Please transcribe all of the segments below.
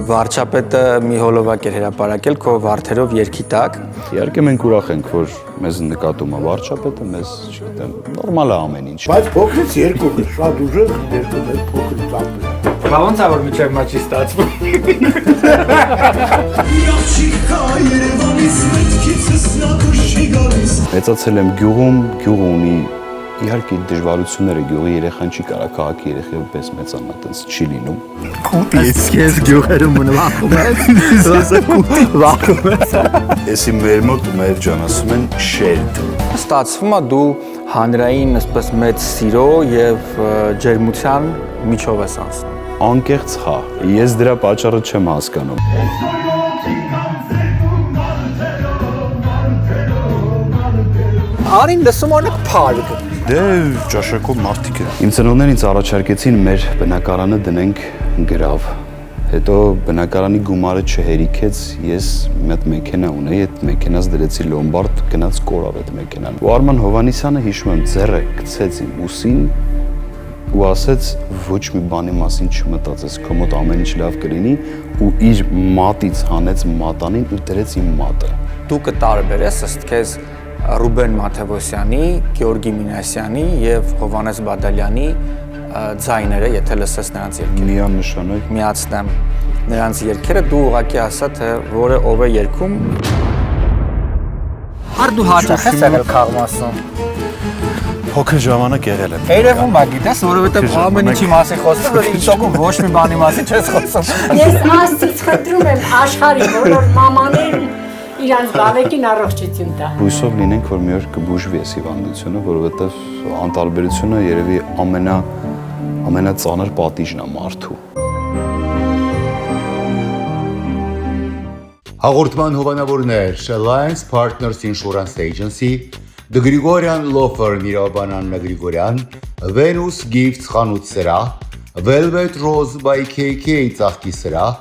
Վարչապետը մի հոլովակ էր հրապարակել քո վարդերով երգի տակ։ Իհարկե մենք ուրախ ենք, որ մեզ նկատում է վարչապետը, մեզ, չգիտեմ, նորմալ է ամեն ինչ։ Բայց փոքրից երկու շատ ուժեղ ներկում է փոքրից ապրել։ Բա ոնց է որ միջև մաչի ստացվում։ Մեծացել եմ գյուղում, գյուղը ունի իհարկե դժվարությունները, գյուղի երեխան չի կարա քաղաքի երեխայի պես մեծանա, այդպես չի լինում։ Ես գյուղերում վախում ես։ Էսի մեր մոտ մեր ջան ասում են շերտ։ Ստացվում է դու հանրային այսպես մեծ սիրո եւ ջերմության միջով ես անցնում։ Անկեղծ հա, ես դրա պատճառը չեմ հասկանում։ Արին լսում օրինակ փարք։ Դե ճաշակով մարդիկ են։ Իմ ծնողներն ինձ առաջարկեցին մեր բնակարանը դնենք գրավ։ Հետո բնակարանի գումարը չհերիքեց, ես մեծ մեքենա ունեի, այդ մեքենաս դրեցի լոմբարդ, գնաց կորավ այդ մեքենան։ Ու Արման Հովանիսյանը հիշում եմ ձեռը գցեց իմ ուսին ու ասեց ոչ մի բանի մասին չմտածես, քո մոտ ամեն ինչ լավ կլինի ու իր մատից հանեց մատանին ու դրեց իմ մատը։ Դու կտարբերես ըստ քեզ Ռուբեն Մաթևոսյանի, Գեորգի Մինասյանի եւ Հովանես Բադալյանի ձայները, եթե լսես նրանց երգերը։ Միանշանակ Միացնեմ նրանց երգերը, դու ուղղակի ասա թե որը ով է երգում։Ար դու հաճախ ես եղել քաղմասում։ փոքր ժամանակ եղել եմ։ Երևում է, գիտես, որովհետեւ ամեն ինչի մասին խոսում, որ ինձ օգում ոչ մի բանի մասին չես խոսում։ Ես աստծուց խնդրում եմ աշխարհի բոլոր մամաներին իրանց բավեկին առողջություն տա։ Հույսով լինենք, որ մի օր կբուժվի այս հիվանդությունը, որովհետև անտարբերությունը երևի ամենածանր պատիժն է մարդու։ Հաղորդման հովանավորներ Alliance Partners Insurance Agency, The Grigorian Law Firm Mirabանանն Գրիգորյան, Venus Gifts խանութ սրահ, Velvet Rose by KK ծաղկի սրահ,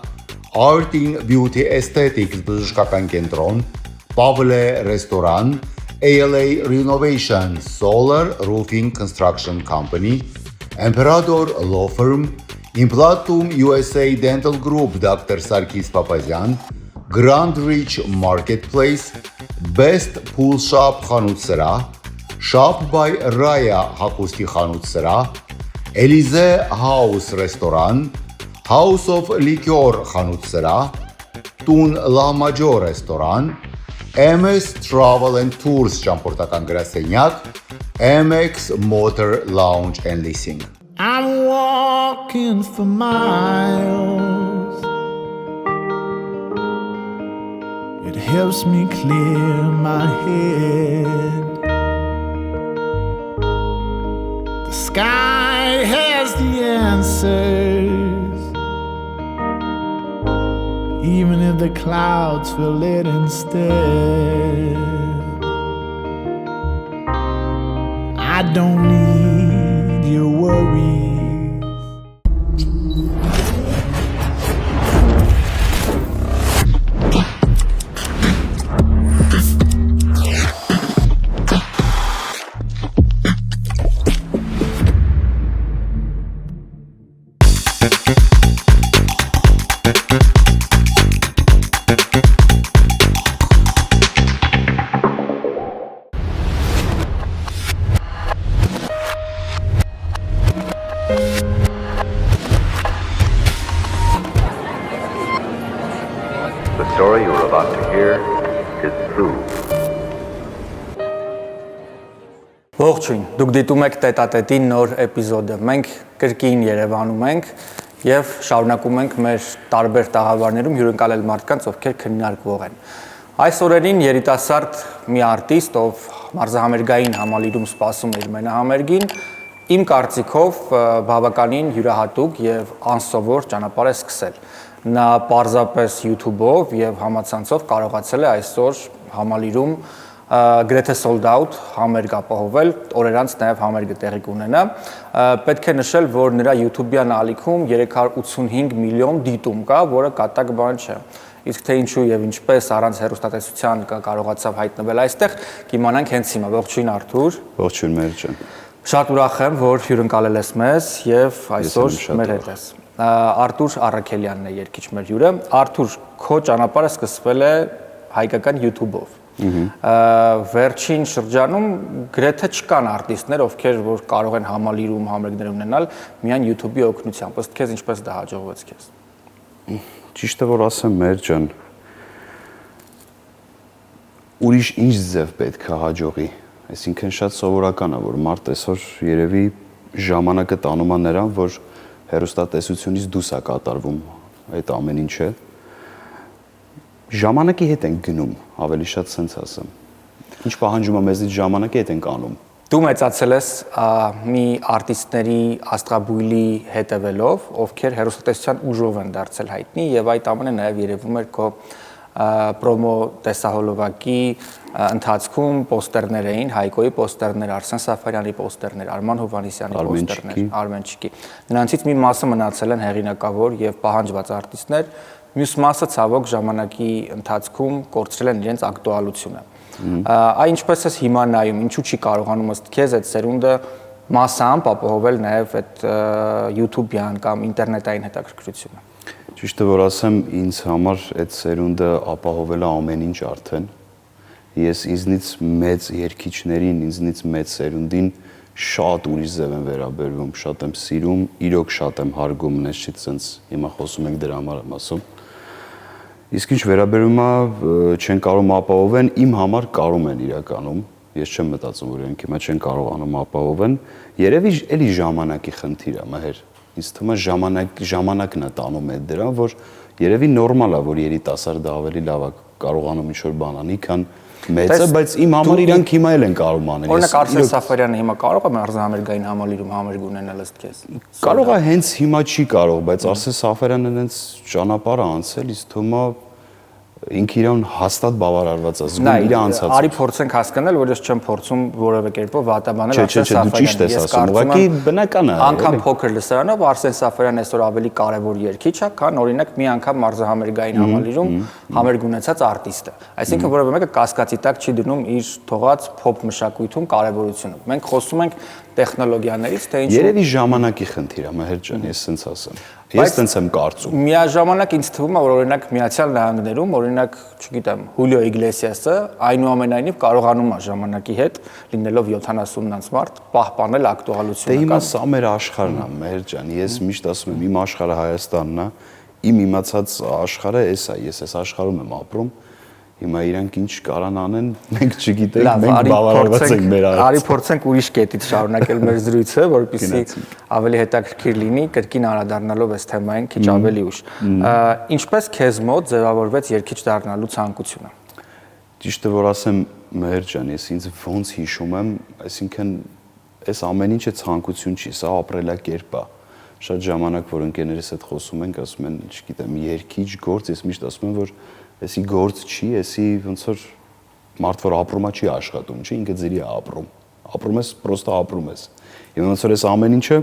Artin Beauty Aesthetics բժշկական կենտրոն, Pavle ռեստորան, ALA Renovation Solar Roofing Construction Company, Imperator Law Firm, Implantum USA Dental Group Dr. Sarkis Papazian, Grand Reach Marketplace, Best Pool Shop խանութ սրահ, Shop by Raya հագուստի խանութ սրահ, Elize House ռեստորան, House of Liquor խանութ սրահ, Tun La Major ռեստորան, MS Travel and Tours ճամփորդական գրասենյակ, MX Motor Lounge and Leasing. I'm walking for miles. It helps me clear my head. The sky has the answers. Even if the clouds fill it instead. I don't need your worries. The story you're about to hear is true. Ողջույն, դուք դիտում եք Տետատետի նոր էպիզոդը։ Մենք կրկին Երևանում ենք եւ շարունակում ենք մեր տարբեր տաղավարներում հյուրընկալել մարդկանց, ովքեր քննարկվող են։ Այս օրերին երիտասարդ մի արտիստ, ով մարզահամերգային համալիրում սպասում է իր մենահամերգին, իմ կարծիքով բավականին յուրահատուկ եւ անսովոր ճանապարհ է սկսել։ Նա պարզապես YouTube-ով եւ համացանցով կարողացել է այսօր համալիրում գրեթե sold out համերգ ապահովել, օրեր անց նաև համերգը տեղի կունենա։ Պետք է նշել, որ նրա YouTube-յան ալիքում 385 միլիոն դիտում կա, որը կատակ բան չէ։ Իսկ թե ինչու եւ ինչպես առանց հեռուստատեսության կարողացավ հայտնվել այստեղ, կիմանանք հենց հիմա։ Ողջույն Արթուր։ Ողջույն Մերժան։ Շատ ուրախ եմ, որ հյուրընկալել ես մեզ եւ այսօր շատ մեր հետ ես։ Արտուր Առաքելյանն է երգիչ մեր հյուրը։ Արտուր, քո ճանապարհը սկսվել է հայկական YouTube-ով։ Վերջին շրջանում գրեթե չկան արտիստներ, ովքեր որ կարող են համալիրում, համերգներ ունենալ միայն YouTube-ի օգնությամբ։ Ըստ քեզ ինչպես դա հաջողվեց քեզ։ Ճիշտ է որ ասեմ, մեր ջան, ուրիշ ինչ ձև պետք է հաջողի։ Այսինքն շատ սովորական է, որ մարդ այսօր երևի ժամանակը տանում է նրան, որ հեռուստատեսությունից դուրս է կատարվում այդ ամեն ինչը։ Ժամանակի հետ ենք գնում, ավելի շատ սենց ասեմ։ Ինչ պահանջում է մեզից ժամանակի հետ ենք անում։ Դու մեծացել ես մի արտիստների աստղաբույլի հետևելով, ովքեր հեռուստատեսության ուժով են դարձել հայտնի եւ այդ ամենը նաեւ երևում էր քո պրոմո տեսահոլովակի ընթացքում պոստերներ էին, Հայկոյի պոստերներ, Արսեն Սաֆարյանի պոստերներ, Արման Հովհաննիսյանի պոստերներ, Արմենչիկի։ Նրանցից մի մասը մնացել են հեղինակավոր եւ պահանջված արտիստներ, մյուս մասը ցավոք ժամանակի ընթացքում կորցրել են իրենց ակտուալությունը։ Այ ինչպես ես հիմա նայում, ինչու չի կարողանում ըստ քեզ այդ սերունդը մասամբ ապահովել նաեւ այդ YouTube-յան կամ ինտերնետային հետաքրքրությունը։ Ճիշտ է որ ասեմ, ինձ համար այդ սերունդը ապահովել է ամեն ինչ արդեն։ Ես ինձնից մեծ երգիչներին, ինձնից մեծ սերունդին շատ ուրիշ ձև եմ վերաբերվում, շատ եմ սիրում, իրոք շատ եմ հարգում, նշից ցենց հիմա խոսում ենք դրա համար եմ ասում։ Իսկ ինչ վերաբերում է չեն կարող ապահովեն, իմ համար կարող են իրականում։ Ես չեմ մտածում, որ իրենք հիմա չեն կարողանում ապահովեն։ Երևի էլի ժամանակի խնդիր է, մհեր։ Ինձ թվում է ժամանակն է տանում այդ դրան, որ երևի նորմալ է, որ երիտասարդը ավելի լավ է կարողանում ինչ-որ բան անի, քան մեծը, բայց իմ համար իրանք հիմա էլ են կարող անել։ Օրինակ Արսեն Սաֆարյանը հիմա կարող է մարզահամերգային համալիրում համերգ ունենալ ըստ քեզ։ Կարող է հենց հիմա չի կարող, բայց Արսեն Սաֆարյանը հենց ճանապարհը անցել, իսկ թվում է ինքը իրան հաստատ բավարարված է զգում իր անցածը։ Արի փորձենք հասկանալ, որ ես չեմ փորձում որևէ կերպով վատաբանել Արսեն Սաֆարյանին։ Չէ, ճիշտ ես ասում, ուղղակի բնական է։ Անկամ փոքր լսարանով Արսեն Սաֆարյանն այսօր ավելի կարևոր երգիչ է, քան օրինակ մի անգամ մարզահամերգային համալիրում համերգ ունեցած արտիստը։ Այսինքն որևէ մեկը կասկածի տակ չի դնում իր թողած փոփ մշակույթում կարևորությունը։ Մենք խոսում ենք տեխնոլոգիաներից, թե ինչու։ Երևի ժամանակի խնդիր է, Մհեր ջան, ես սենց ասեմ։ Ես տենց եմ կարծում։ Միաժամանակ ինձ թվում է, որ օրինակ Միացյալ Նահանգներում, օրինակ, չգիտեմ, Հուլիո Իգլեսիասը այնուամենայնիվ կարողանում է ժամանակի հետ, լինելով 70-անց մարդ, պահպանել ակտուալությունը։ Դե հիմա սա մեր աշխարհն է, Մհեր ջան, ես միշտ ասում եմ, իմ աշխարհը Հայաստանն է, իմ իմացած աշխարհը էս է, ես այս աշխարհում եմ ապրում։ Հիմա իրանք ինչ կարան անեն, մենք չգիտենք, մենք բավարարված ենք մեր արած։ Արի փորձենք ուրիշ կետից շարունակել մեր զրույցը, որպեսզի ավելի հետաքրքիր լինի, կրկին անդրադառնալով այս թեմային քիչ ավելի ուշ։ Ինչպես քեզ մոտ ձևավորվեց երգիչ դառնալու ցանկությունը։ Ճիշտը որ ասեմ, Մհեր ջան, ես ինձ ոնց հիշում եմ, այսինքն այս ամեն ինչը ցանկություն չի, սա ապրելակերպ է։ Շատ ժամանակ որ ընկերներս հետ խոսում ենք, ասում են, չգիտեմ, երգիչ գործ, ես միշտ ասում եմ, որ էսի գործ չի, էսի ոնց որ մարդ որ ապրում է չի աշխատում, չի, ինքը ձերի է ապրում։ Ապրում ես, պրոստը ապրում ես։ Եվ ոնց որ այս ամեն ինչը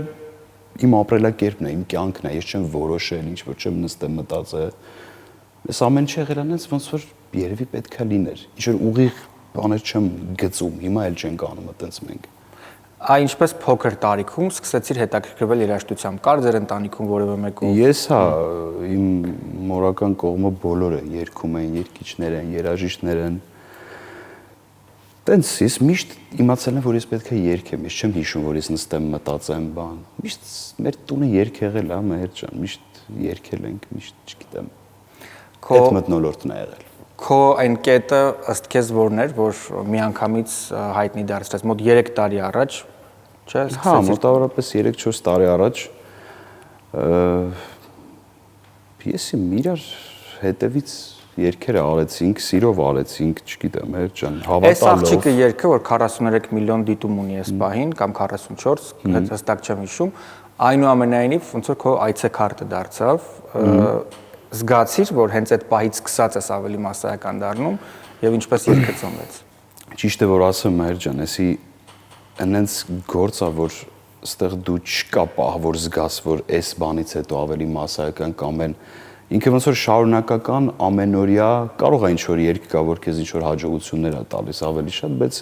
իմ ապրելակերպն է, իմ կյանքն է, ես չեմ որոշել, ինչ որ չեմ նստել մտածել։ Այս ամեն ինչը եղել է ոնց որ երևի պետքա լիներ։ Ինչ որ ուղիղ բաներ չեմ գծում, հիմա էլ չենք անում այտենց մենք։ Այ ինչպես փոքր տարիքում սկսեցիր հետաքրքրվել երաժշտությամբ, կար ձեր ընտանիքում որևէ մեկը։ Ես հա, իմ մորական կողմը բոլորը երգում են, երգիչներ են, երաժիշտներ են։ Տենց ես միշտ իմացել եմ, որ ես պետք է երգեմ, ես չեմ հիշում, որ ես նստեմ մտածեմ բան։ Միշտ մեր տունը երգ եղել է, Մհեր ջան, միշտ երգել ենք, միշտ չգիտեմ։ Այդ մթնոլորտն է եղել։ Քո այն կետը ըստ քեզ որն էր, որ միանգամից հայտնի դարձրեց, մոտ 3 տարի առաջ, չէ՞։ Հա, մոտավորապես 3-4 տարի առաջ ես իմ իրար հետևից երգերը արեցինք, սիրով արեցինք, չգիտեմ, Մհեր ջան, հավատալով։ Այս աղջիկը երգը, որ 43 միլիոն դիտում ունի այս պահին, կամ 44, հստակ չեմ հիշում, այնուամենայնիվ ոնց որ քո այցեքարտը դարձավ, զգացիր, որ հենց այդ պահից սկսած ես ավելի մասսայական դառնում եւ ինչպես երգը ծնվեց։ Ճիշտ է որ ասեմ, Մհեր ջան, էսի այնենց գործ է, որ այստեղ դու չկա պահ, որ զգաս, որ այս բանից հետո ավելի մասսայական կամ են ինքը ոնց որ շարունակական ամենօրյա կարող է ինչ որ երգ կա, որ քեզ ինչ որ հաջողություններ է տալիս ավելի շատ, բայց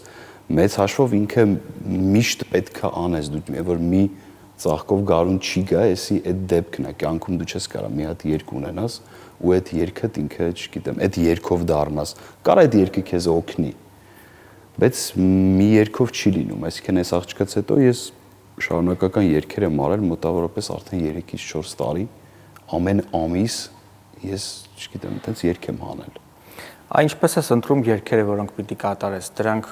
մեծ հաշվով ինքը միշտ պետք է անես, դու որ մի ծաղկով գարուն չի գա, էսի այդ դեպքն է, կյանքում դու չես կարա մի հատ երկ ունենաս ու այդ երգդ ինքը, չգիտեմ, այդ երգով դառնաս, կար այդ երգը քեզ օգնի, բայց մի երգով չի լինում, այսինքն այս աղջկաց հետո ես շարունակական երգեր եմ արել մոտավորապես արդեն 3-ից 4 տարի, ամեն ամիս ես, չգիտեմ, այդպես երգ եմ հանել։ Ինչպես ես ընտրում երգերը, որոնք պիտի կատարես, դրանք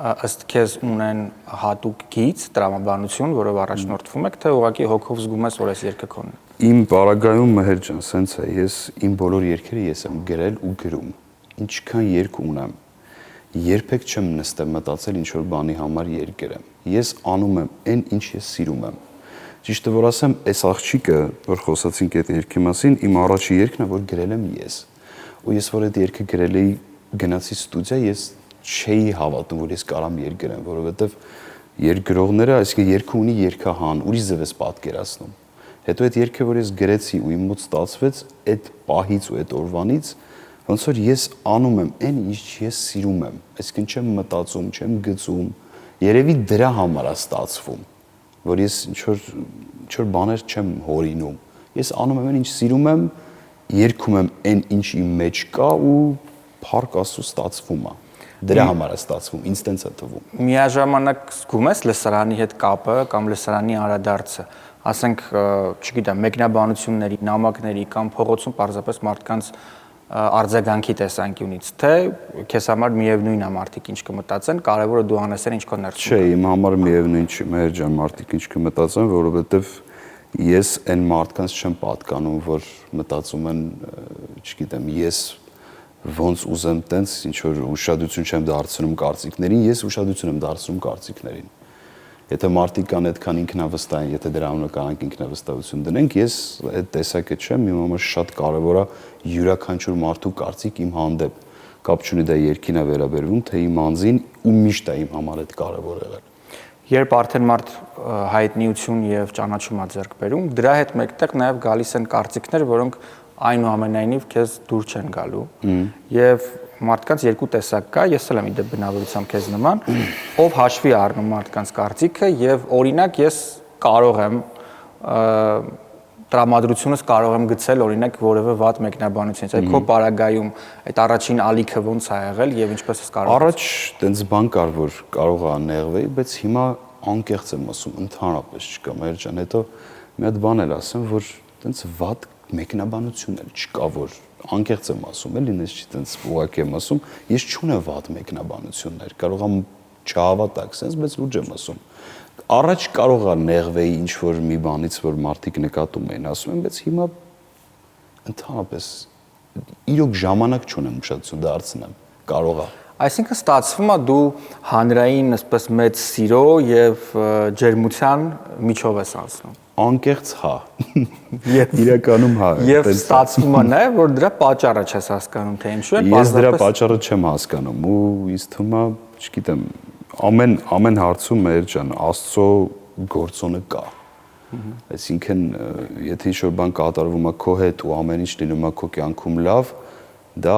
ըստ քեզ ունեն հատուկ գիծ, տրամաբանություն, որով առաջնորդվում եք, թե ուղղակի հոգով զգում ես, որ այս երգը քոնն է։ Իմ բարագայում Մհեր ջան, սենց է, ես իմ բոլոր երգերը ես եմ գրել ու գրում։ Ինչքան երգ ունեմ, երբեք չեմ նստել մտածել ինչ որ բանի համար երգ գրեմ։ Ես անում եմ այն, ինչ ես սիրում եմ։ Ճիշտը որ ասեմ, այս աղջիկը, որ խոսացինք այդ երգի մասին, իմ առաջի երգն է, որ գրել եմ ես։ Ու ես որ այդ երգը գրել էի, գնացի ստուդիա, ես չէի հավատում, որ ես կարամ երգ գրեմ, որովհետև երգրողները, այսինքն երգը ունի երգահան, ուրիշ ձև ես պատկերացնում։ Հետո այդ երգը, որ ես գրեցի ու իմ մոտ ստացվեց, այդ պահից ու այդ օրվանից ոնց որ ես անում եմ այն, ինչ ես սիրում եմ, այսինքն չեմ մտածում, չեմ գծում, երևի դրա համար է ստացվում, որ ես ինչ որ բաներ չեմ հորինում, ես անում եմ այն, ինչ սիրում եմ, երգում եմ այն, ինչ իմ մեջ կա ու փառք Աստծո ստացվում է, դրա համար է ստացվում, ինձ տենց է թվում։ Միաժամանակ զգում ես լսարանի հետ կապը կամ լսարանի անդրադարձը, ասենք, չգիտեմ, մեկնաբանությունների, նամակների կամ փողոցում պարզապես մարդկանց արձագանքի տեսանկյունից, թե քեզ համար միևնույն է մարդիկ ինչ կմտածեն, կարևորը դու անես ինչ քո ներսում։ Չէ, իմ համար միևնույն չի, Մհեր ջան, մարդիկ ինչ կմտածեն, որովհետև ես այն մարդկանց չեմ պատկանում, որ մտածում են, չգիտեմ, ես ոնց ուզեմ տենց ինչ որ ուշադրություն չեմ դարձնում կարծիքներին, ես ուշադրություն եմ դարձնում կարծիքներին։ Եթե մարդիկ կան այդքան ինքնավստահ են, եթե դրա անունը կանանք ինքնավստահություն դնենք, ես այդ տեսակը չեմ, իմ համար շատ կարևոր է յուրաքանչյուր մարդու կարծիք իմ հանդեպ, կապ չունի դա երգին է վերաբերվում, թե իմ անձին ու միշտ է իմ համար այդ կարևոր եղել։ Երբ արդեն մարդ հայտնիություն եւ ճանաչում է ձեռք բերում, դրա հետ մեկտեղ նաեւ գալիս են կարծիքներ, որոնք այնուամենայնիվ քեզ դուր չեն գալու եւ մարդկանց երկու տեսակ կա, ես էլ եմ իդեպ բնավորությամբ քեզ նման, ով հաշվի առնում մարդկանց կարծիքը եւ օրինակ ես կարող եմ տրամադրությունս կարող եմ գցել օրինակ որևէ վատ մեկնաբանությունից, այդ քո պարագայում այդ առաջին ալիքը ոնց է եղել եւ ինչպես ես կարող։ Առաջ տենց բան կար, որ կարող է նեղվեի, բայց հիմա անկեղծ եմ ասում, ընդհանրապես չկա, Մհեր ջան, հետո մի հատ բան էլ ասեմ, որ տենց վատ մեկնաբանություն էլ չկա, որ անկեղծ եմ ասում, էլի ինձ չի տենց ուղղակի եմ ասում, ես չունեմ վատ մեկնաբանություններ, կարող եմ չհավատակ sense, բայց լուրջ եմ ասում։ Առաջ կարող է նեղվեի ինչ որ մի բանից, որ մարդիկ նկատում էին, ասում են, բայց հիմա ընդհանրապես իրոք ժամանակ չունեմ ուշադրություն դարձնեմ, կարող է։ Այսինքն ստացվում է դու հանրային այսպես մեծ սիրո եւ ջերմության միջով ես անցնում։ Անկեղծ հա։ Իրականում հա։ Եւ ստացվում է նաեւ, որ դրա պատճառը չես հասկանում, թե ինչու է։ Ես դրա պատճառը չեմ հասկանում ու ինձ թվում է, չգիտեմ, ամեն հարցում Մհեր ջան, Աստծո գործոնը կա։ Այսինքն, եթե ինչ-որ բան կատարվում է քո հետ ու ամեն ինչ լինում է քո կյանքում լավ, դա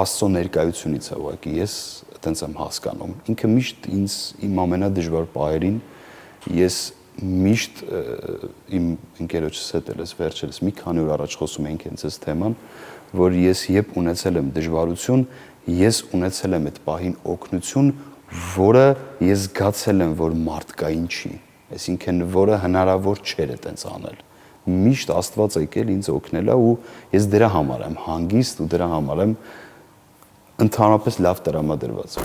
Աստծո ներկայությունից է ուղղակի, ես այտենց եմ հասկանում։ Ինքը միշտ ինձ իմ ամենադժվար պահերին ես միշտ իմ ընկերոջս հետ էլ վերջերս մի քանի օր առաջ խոսում էինք հենց այս թեման, որ ես երբ ունեցել եմ դժվարություն, ես ունեցել եմ այդ պահին օգնություն, որը ես զգացել եմ, որ մարդկային չի, այսինքն որը հնարավոր չէր այտենց անել։ Միշտ Աստված եկել ինձ օգնել է ու ես դրա համար եմ հանգիստ ու դրա համար եմ ընդհանրապես լավ տրամադրված։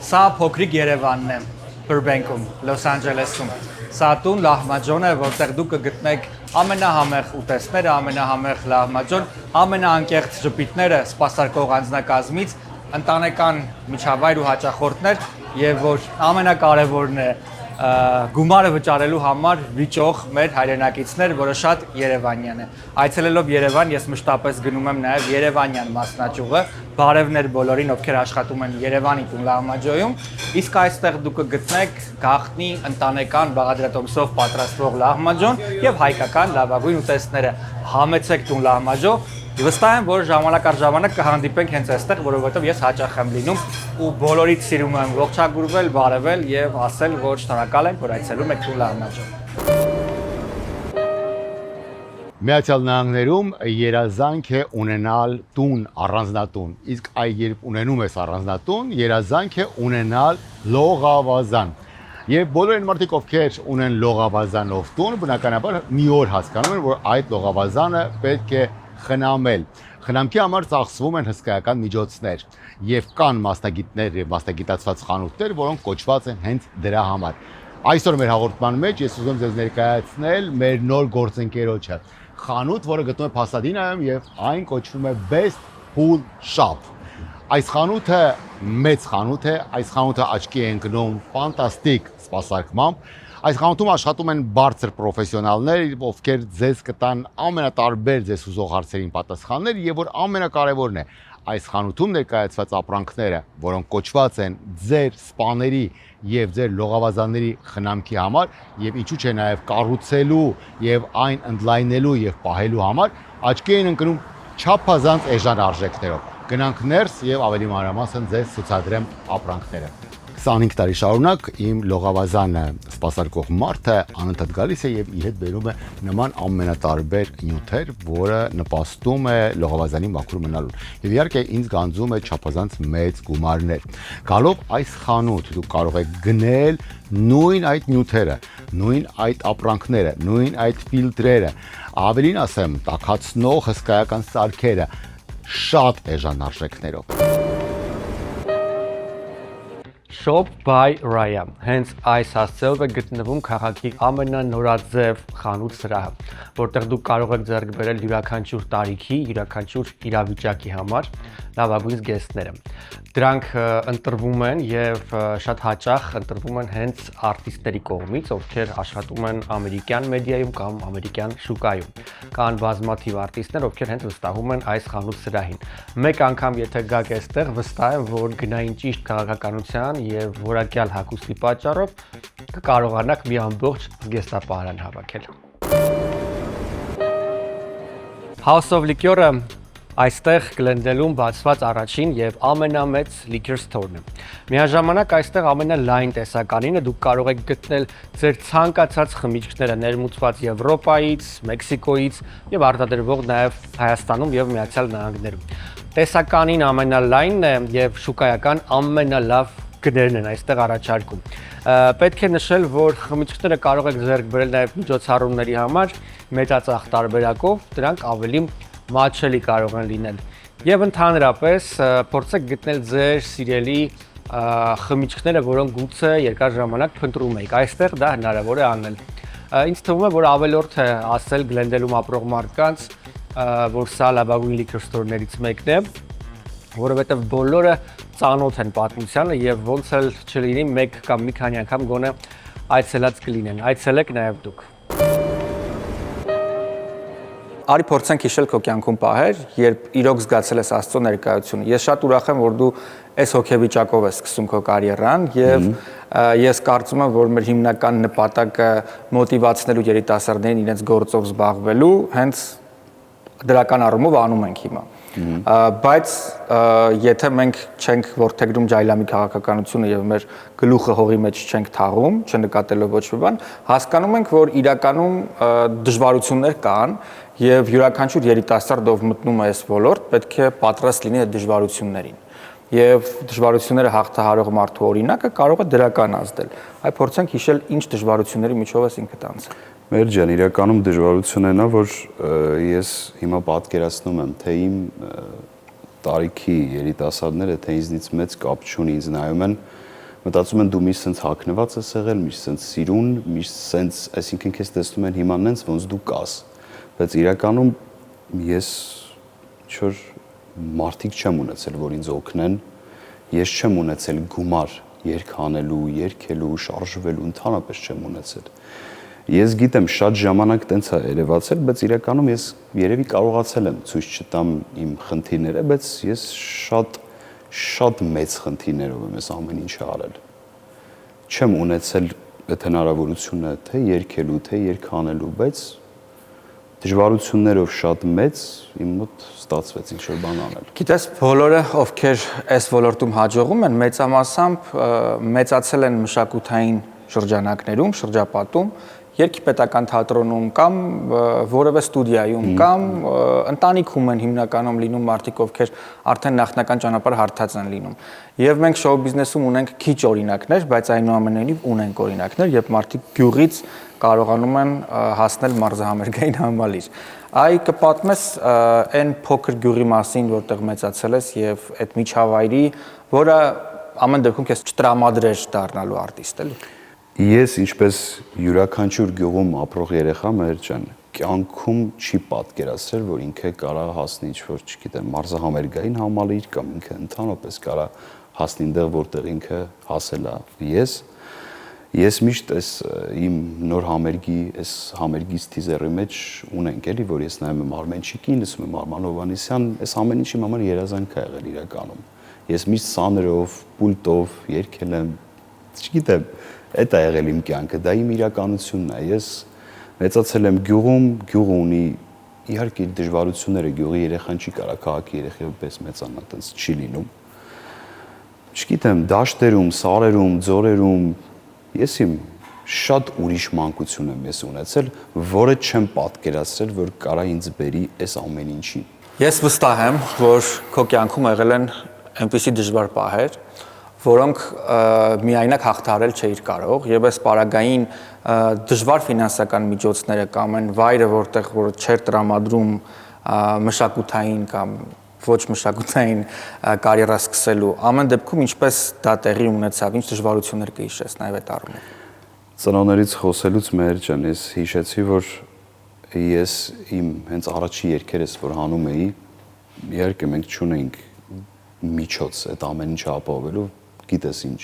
Սա փոքրիկ Երևանն է, Բուրբենքում, Լոս Անջելեսում։ Սա տուն լահմաջոն է, որտեղ դուք կգտնեք ամենահամեղ ուտեստները, ամենահամեղ լահմաջոն, ամենաանկեղծ ժպիտները սպասարկող անձնակազմից, ընտանեկան միջավայր ու հաճախորդներ եւ որ ամենակարևորն է գումարը վճարելու համար վիճող մեր հայրենակիցներ, որը շատ երևանյան է։ Այցելելով Երևան, ես մշտապես գնում եմ նաև երևանյան մասնաճյուղը, բարևներ բոլորին, ովքեր աշխատում են Երևանի տուն լահմաջոյում, իսկ այստեղ դուք կգտնեք գաղտնի ընտանեկան բաղադրատոմսով պատրաստվող լահմաջոն եւ հայկական լավագույն ուտեստները։ Համեցեք տուն լահմաջո, Վստահ եմ, որ ժամանակ առ ժամանակ կհանդիպենք հենց այստեղ, որովհետև ես հաճախ եմ լինում ու բոլորից սիրում եմ ողջագուրվել, բարևել եւ ասել, որ շնորհակալ եմ, որ այցելում եք Տուն Լեռնաճյուղ։ Միացյալ Նահանգներում երազանք է ունենալ տուն, առանձնատուն, իսկ երբ ունենում ես առանձնատուն, երազանք է ունենալ լողավազան։ Եվ բոլոր այն մարդիկ, ովքեր ունեն լողավազանով տուն, բնականաբար մի օր հասկանում են, որ այդ լողավազանը պետք է խնամել։ Խնամքի համար ծախսվում են հսկայական միջոցներ եւ կան մասնագետներ եւ մասնագիտացված խանութներ, որոնք կոչված են հենց դրա համար։ Այսօր մեր հաղորդման մեջ ես ուզում եմ ձեզ ներկայացնել մեր նոր գործընկերոջը, խանութ, որը գտնվում է Փասադինայում եւ այն կոչվում է Best Pool Shop։ Այս խանութը մեծ խանութ է, այս խանութը աչքի է ընկնում ֆանտաստիկ սպասարկմամբ։ Այս խանութում աշխատում են բարձր պրոֆեսիոնալներ, ովքեր ձեզ կտան ամենատարբեր ձեզ ուզող հարցերին պատասխաններ եւ որ ամենակարևորն է, այս խանութում ներկայացված ապրանքները, որոնք կոչված են ձեր սպաների եւ ձեր լողավազանների խնամքի համար եւ ինչու՞ չէ նաեւ կառուցելու եւ այն ընդլայնելու եւ պահելու համար աչքի են ընկնում չափազանց էժան արժեքներով։ Գնանք ներս եւ ավելի մանրամասն ձեզ ցուցադրեմ ապրանքները։ 25 տարի շարունակ իմ լողավազանը սպասարկող մարդը անընդհատ գալիս է եւ իր հետ բերում է նման ամենատարբեր նյութեր, որը նպաստում է լողավազանի մաքուր մնալուն։ Եվ իհարկե ինձ գանձում է չափազանց մեծ գումարներ։ Գալով այս խանութ դուք կարող եք գնել նույն այդ նյութերը, նույն այդ ապրանքները, նույն այդ ֆիլտրերը, ավելին ասեմ, տաքացնող հսկայական սարքերը շատ էժան արժեքներով։ Shop by Raya։ Հենց այս հասցեով է գտնվում քաղաքի ամենանորաձև խանութ սրահը, որտեղ դուք կարող եք ձեռք բերել յուրաքանչյուր տարիքի, յուրաքանչյուր իրավիճակի համար լավագույն զգեստները։ Դրանք ընտրվում են եւ շատ հաճախ ընտրվում են հենց արտիստների կողմից, ովքեր աշխատում են ամերիկյան մեդիայում կամ ամերիկյան շուկայում։ Կան բազմաթիվ արտիստներ, ովքեր հենց վստահում են այս խանութ սրահին։ Մեկ անգամ եթե գաք այստեղ, վստահ եմ, որ գնային ճիշտ քաղաքականության եւ որակյալ հագուստի պատճառով կկարողանաք մի ամբողջ զգեստապահարան հավաքել։ House of Liquor-ը այստեղ Գլենդելում բացված առաջին եւ ամենամեծ liquor store-ն է։ Միաժամանակ այստեղ ամենալայն տեսականինը դուք կարող եք գտնել ձեր ցանկացած խմիչքները ներմուծված Եվրոպայից, Մեքսիկոից եւ արտադրվող նաեւ Հայաստանում եւ Միացյալ Նահանգներում։ Տեսականին ամենալայնն է եւ շուկայական ամենալավ գներն են այստեղ առաջարկում։ Պետք է նշել, որ խմիչքները կարող եք ձեռք բերել նաեւ միջոցառումների համար մեծածախ տարբերակով, դրանք ավելի մատչելի կարող են լինել։ Եվ ընդհանրապես փորձեք գտնել ձեր սիրելի խմիչքները, որոնք գուցե երկար ժամանակ փնտրում եք։ Այստեղ դա հնարավոր է անել։ Ինձ թվում է, որ ավելորդ է ասել Գլենդելում ապրող մարդկանց, որ սա լավագույն liquor store-ներից մեկն է, որովհետև բոլորը ծանոթ են պատմությանը եւ ոնց էլ չլինի մեկ կամ մի քանի անգամ գոնե այցելած կլինեն։ Այցելեք նաեւ դուք։ Արի փորձենք հիշել քո կյանքում պահեր, երբ իրոք զգացել ես Աստծո ներկայությունը։ Ես շատ ուրախ եմ, որ դու այս հոգեվիճակով ես սկսում քո կարիերան եւ ես կարծում եմ, որ մեր հիմնական նպատակը մոտիվացնելու երիտասարդներին իրենց գործով զբաղվելու հենց դրական առումով անում ենք հիմա։ Բայց եթե մենք չենք որդեգրում ջայլամի քաղաքականությունը եւ մեր գլուխը հողի մեջ չենք թաղում, չնկատելով ոչ մի բան, հասկանում ենք, որ իրականում դժվարություններ կան եւ յուրաքանչյուր երիտասարդ ով մտնում է այս ոլորտ, պետք է պատրաստ լինի այդ դժվարություններին։ Եվ դժվարությունները հաղթահարող մարդու օրինակը կարող է դրական ազդել։ Այ փորձենք հիշել ինչ դժվարությունների միջով ես ինքդ անցել։ Մեր ջան, իրականում դժվարությունն է, որ ես հիմա պատկերացնում եմ, թե իմ տարիքի երիտասարդները, թե ինձնից մեծ կապ չունի, ինձ նայում են, մտածում են դու միշտ սենց հագնված ես եղել, միշտ սենց սիրուն, միշտ սենց, այսինքն քեզ տեսնում են հիմա նենց ոնց դու կաս։ Բայց իրականում ես ինչ-որ մարդիկ չեմ ունեցել, որ ինձ օգնեն, ես չեմ ունեցել գումար երգանելու, երգելու, շարժվելու, ընդհանրապես չեմ ունեցել։ Ես գիտեմ շատ ժամանակ տենց է երևացել, բայց իրականում ես երևի կարողացել եմ ցույց չտամ իմ խնդիրները, բայց ես շատ մեծ խնդիրներով եմ ես ամեն ինչը արել։ Չեմ ունեցել այդ հնարավորությունը թե երգելու, թե երգանելու, բայց դժվարություններով շատ մեծ իմ մոտ ստացվեց ինչ-որ բան անել։ Գիտես, բոլորը, ովքեր այս ոլորտում հաջողում են, մեծամասամբ մեծացել են մշակութային շրջանակներում, շրջապատում, երգիպետական թատրոնում կամ որևէ ստուդիայում կամ ընտանիքում են հիմնականում լինում մարդիկ, ովքեր արդեն նախնական ճանապարհ հարթած են լինում։ Եվ մենք շոու բիզնեսում ունենք քիչ օրինակներ, բայց այնուամենայնիվ ունենք օրինակներ, երբ մարդիկ գյուղից կարողանում են հասնել մարզահամերգային համալիր։ Այ կպատմես այն փոքր գյուղի մասին, որտեղ մեծացել ես եւ այդ միջավայրի, որը ամեն դեպքում քեզ չտրամադրեր դառնալու արտիստ, էլի։ Ես ինչպես յուրաքանչյուր գյուղում ապրող երեխա մեր ջան, կյանքում չի պատկերացրել, որ ինքը կարա հասնի ինչ-որ, չգիտեմ, մարզահամերգային համալիր կամ ինքը ընդհանրապես կարա հասնի այնտեղ, որտեղ ինքը հասել է։ Ես միշտ այս իմ նոր համերգի, այս համերգից թիզերի մեջ ունենք էլի, որ ես նայում եմ Արմենչիկին, լսում եմ Արման Հովհաննիսյան, այս ամեն ինչի համար երազանք է եղել իրականում։ Ես միշտ սաներով, պուլտով երգել եմ, չգիտեմ, այդ է եղել իմ կյանքը, դա իմ իրականությունն է։ Ես մեծացել եմ գյուղում, գյուղը ունի իհարկե դժվարությունները, գյուղի երեխան չի կարա քաղաքի երեխայի պես մեծանա, այտենց չի լինում։ Չգիտեմ, դաշտերում, սարերում, ձորերում ես իմ շատ ուրիշ մանկություն եմ ես ունեցել, որը չեմ պատկերացրել, որ կարա ինձ բերի այս ամեն ինչին։ Ես վստահ եմ, որ քո կյանքում եղել են այնպիսի դժվար պահեր, որոնք միայնակ հաղթահարել չէիր կարող, եւ այս պարագային դժվար ֆինանսական միջոցները կամ այն վայրը, որտեղ որ չէր տրամադրում մշակութային կամ ոչ մշակութային կարիերա սկսելու, ամեն դեպքում ինչպես դա տեղի ունեցավ, ինչ դժվարություններ կհիշես նաեւ այդ առումով։ Ծնողներից խոսելուց մեր ջան, ես հիշեցի, որ ես իմ հենց առաջի երգերս, որ հանում էի, իհարկե մենք չունենք միջոց այդ ամեն ինչը ապահովելու, գիտես ինչ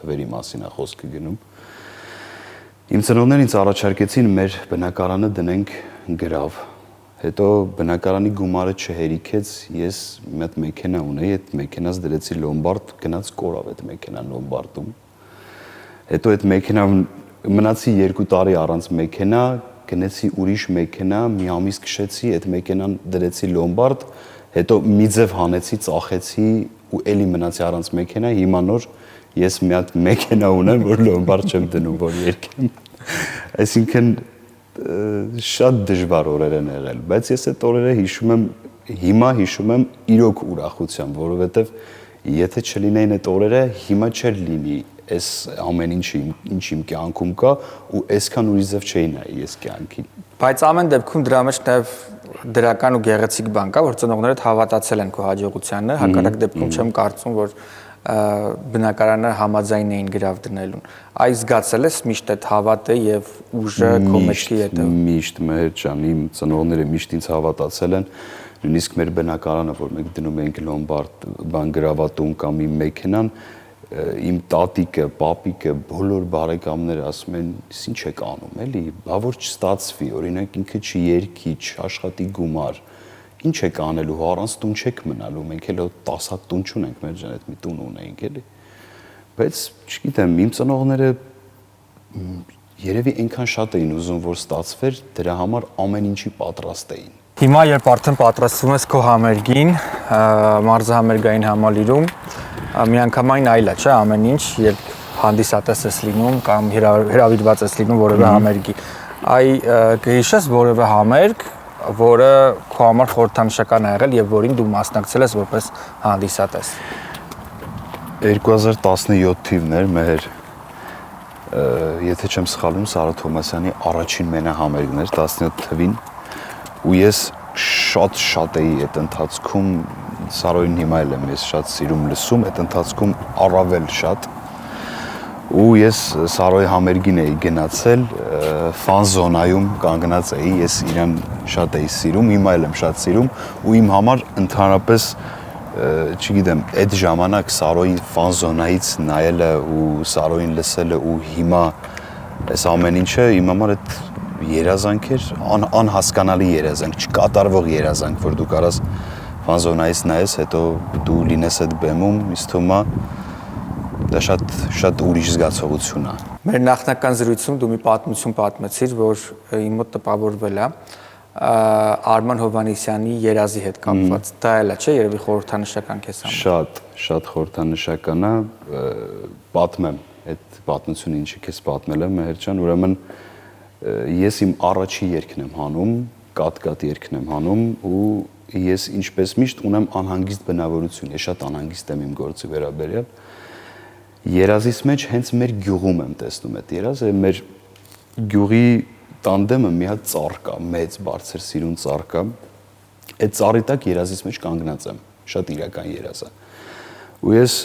թվերի մասին է խոսքը գնում։ Իմ ծնողներն ինձ առաջարկեցին մեր բնակարանը դնենք գրավ։ Հետո բնակարանի գումարը չհերիքեց, ես մի հատ մեքենա ունեի, այդ մեքենաս դրեցի լոմբարդ, գնաց կորավ այդ մեքենան լոմբարդում։ Հետո այդ մեքենան մնացի 2 տարի առանց մեքենա, գնեցի ուրիշ մեքենա, մի ամիս քշեցի, այդ մեքենան դրեցի լոմբարդ, հետո մի ձև հանեցի, ծախեցի ու էլի մնացի առանց մեքենա, հիմա նոր ես մի հատ մեքենա ունեմ, որ լոմբարդ չեմ դնում, որ երգեմ։ Այսինքն շատ դժվար օրեր են եղել, բայց ես այդ օրերը հիշում եմ, հիմա հիշում եմ իրոք ուրախությամբ, որովհետև եթե չլինեին այդ օրերը, հիմա չէր լինի այս ամեն ինչը ինչ իմ կյանքում կա ու այսքան ուրիշ ձև չէի նայի ես կյանքին։ Բայց ամեն դեպքում դրա մեջ նաև դրական ու գեղեցիկ բան կա, որ ծնողներդ հավատացել են քո հաջողությանն, հակառակ դեպքում չեմ կարծում, որ բնակարանը համաձայն էին գրավ դնելուն։ Այ զգացել ես միշտ այդ հավատը եւ ուժը քո մեջքի հետեւ։ Միշտ մեր ջան, իմ ծնողները միշտ ինձ հավատացել են, նույնիսկ մեր բնակարանը, որ մենք դնում ենք լոմբարդ, բան գրավատուն կամ իմ մեքենան, իմ տատիկը, պապիկը, բոլոր բարեկամները ասում են, ինչ եք անում, էլի, բա որ չստացվի, օրինակ ինքը չերքի, չաշխատի գումար, ինչ եք անելու, առանց տուն չեք մնալու, մենք էլ 10 հատ տուն չունենք, մեր ջան, այդ մի տուն ունենք, էլի։ Բայց չգիտեմ, իմ ծնողները երևի այնքան շատ էին ուզում, որ ստացվեր, դրա համար ամեն ինչի պատրաստ էին։ Հիմա երբ արդեն պատրաստվում ես քո համերգին, մարզահամերգային համալիրում, միանգամայն այլ է, չէ՞, ամեն ինչ, երբ հանդիսատես ես լինում կամ հրավիրված ես լինում որևէ համերգի։ Այ կհիշես որևէ համերգ, որը քո համար խորհրդանշական է եղել եւ որին դու մասնակցել ես որպես հանդիսատես։ 2017 թիվն էր մեր, եթե չեմ սխալվում, Սարա Թոմասյանի առաջին մենահամերգն էր 17 թվին, ու ես շատ էի այդ ընթացքում, Սարոյին հիմա էլ եմ ես շատ սիրում լսում, այդ ընթացքում առավել շատ, ու ես Սարոյի համերգին էի գնացել, ֆան զոնայում կանգնած էի, ես իրան շատ էի սիրում, հիմա էլ եմ շատ սիրում, ու իմ համար ընդհանրապես, չգիտեմ, այդ ժամանակ Սարոյի ֆան զոնայից նայելը ու Սարոյին լսելը ու հիմա այս ամեն ինչը իմ համար այդ երազանք էր, անհասկանալի երազանք, չկատարվող երազանք, որ դու կարաս ֆան զոնայից նայես, հետո դու լինես այդ բեմում, ինձ թվում է դա շատ ուրիշ զգացողություն է։ Մեր նախնական զրույցում դու մի պատմություն պատմեցիր, որ իմ մոտ տպավորվել է։ Արման Հովհաննիսյանի երազի հետ կապված։ Դա էլ է, չէ, երևի խորհրդանշական քեզ համար։ Շատ խորհրդանշական է, պատմեմ այդ պատմությունը ինչի քեզ պատմել եմ, Մհեր ջան, ուրեմն ես իմ առաջի երգն եմ հանում, կատ երգն եմ հանում ու ես ինչպես միշտ ունեմ անհանգիստ բնավորություն, ես շատ անհանգիստ եմ իմ գործի վերաբերյալ։ Երազիս մեջ հենց մեր գյուղում եմ տեսնում այդ երազը, մեր գյուղի տանդեմը մի հատ ծառ կա, մեծ բարձր սիրուն ծառ կա։ Այդ ծառի տակ երազիս մեջ կանգնած եմ, շատ իրական երազ է։ Ու ես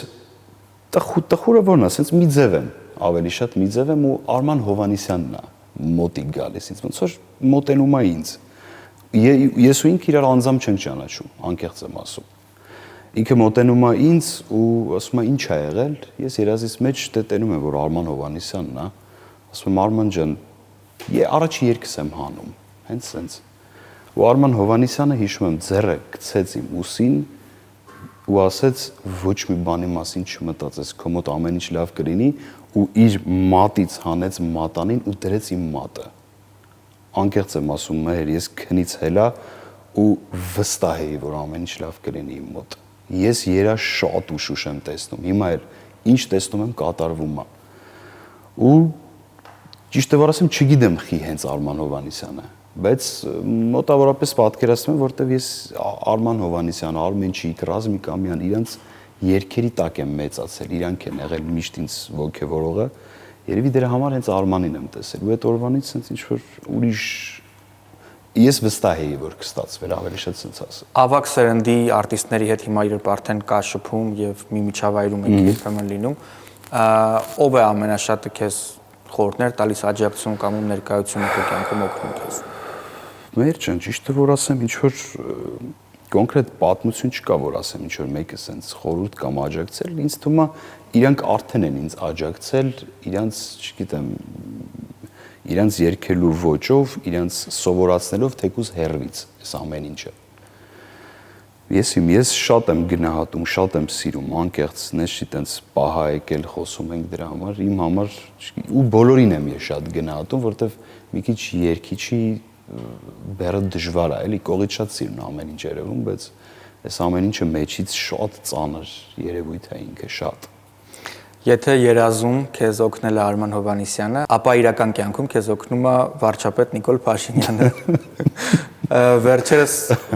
տխուրը որն է, ասենց մի ձև եմ, ավելի շատ մի ձև եմ ու Արման Հովհաննիսյանն է մոտիկ գալիս ինձ, ոնց որ մոտենում է ինձ։ Ես ու ինքը իրար անձամբ չենք ճանաչում, անկեղծ եմ ասում։ Ինքը մոտենում է ինձ ու ասում է ինչ ա եղել, ես երազիս մեջ տենում եմ, որ Արման Հովհաննիսյանն է, ասում եմ Արման ջան, առաջի երգս եմ հանում, հենց սենց։ Ու Արման Հովհաննիսյանը հիշում եմ ձեռը գցեց իմ ուսին ու ասեց ոչ մի բանի մասին չմտածես, քո մոտ ամեն ինչ լավ կլինի ու իր մատից հանեց մատանին ու դրեց իմ մատը։ Անկեղծ եմ ասում, Մհեր, ես քնից հելա ու վստահ էի, որ ամեն ինչ լավ կլինի իմ մոտ։ Ես երա շատ ուշ եմ տեսնում, հիմա էլ ինչ տեսնում եմ կատարվում է։ Ու ճիշտը որ ասեմ, չգիտեմ խի հենց Արման Հովհաննիսյանը, բայց մոտավորապես պատկերացնում եմ, որտեվ ես Արման Հովհաննիսյանը, Արմենչիկ, Ռազմիկ Ամյան, իրանց երգերի տակ եմ մեծացել, իրանք են եղել միշտ ինձ ոգևորողը, երևի դրա համար հենց Արմանին եմ տեսել, ու այդ օրվանից sense ինչ որ ուրիշ ես վստահ էի, որ կստացվեր, ավելի շատ sense ասեմ։ Ավակ սերնդի արտիստների հետ հիմա երբ արդեն կա շփում եւ մի միջավայրում եք երբեմն լինում, ով է ամենաշատը քեզ խորհուրդներ տալիս աջակցություն կամ ներկայությունը քո կյանքում օգնում քեզ։ Մեր ջան, ճիշտը որ ասեմ, ինչ որ կոնկրետ պատմություն չկա, որ ասեմ ինչ որ մեկը sense խորհուրդ կամ աջակցել, ինձ թվում է իրանք արդեն են ինձ աջակցել, իրանց, չգիտեմ, իրանց երգելու ոճով, իրանց սովորացնելով թեկուզ հեռվից այս ամեն ինչը։ Ես շատ եմ գնահատում, շատ եմ սիրում, անկեղծ նեշի տենց պահա եկել խոսում ենք դրա համար, իմ համար ու բոլորին եմ ես շատ գնահատում, որովհետև մի քիչ երգիչի բերը դժվար է, էլի կողից շատ սիրուն ամեն ինչ երևում, բայց այս ամեն ինչը մեջից շատ ծանր երևույթ է ինքը շատ։ Եթե երազում քեզ օգնել է Արման Հովհաննիսյանը, ապա իրական կյանքում քեզ օգնում է վարչապետ Նիկոլ Փաշինյանը։ Վերջերս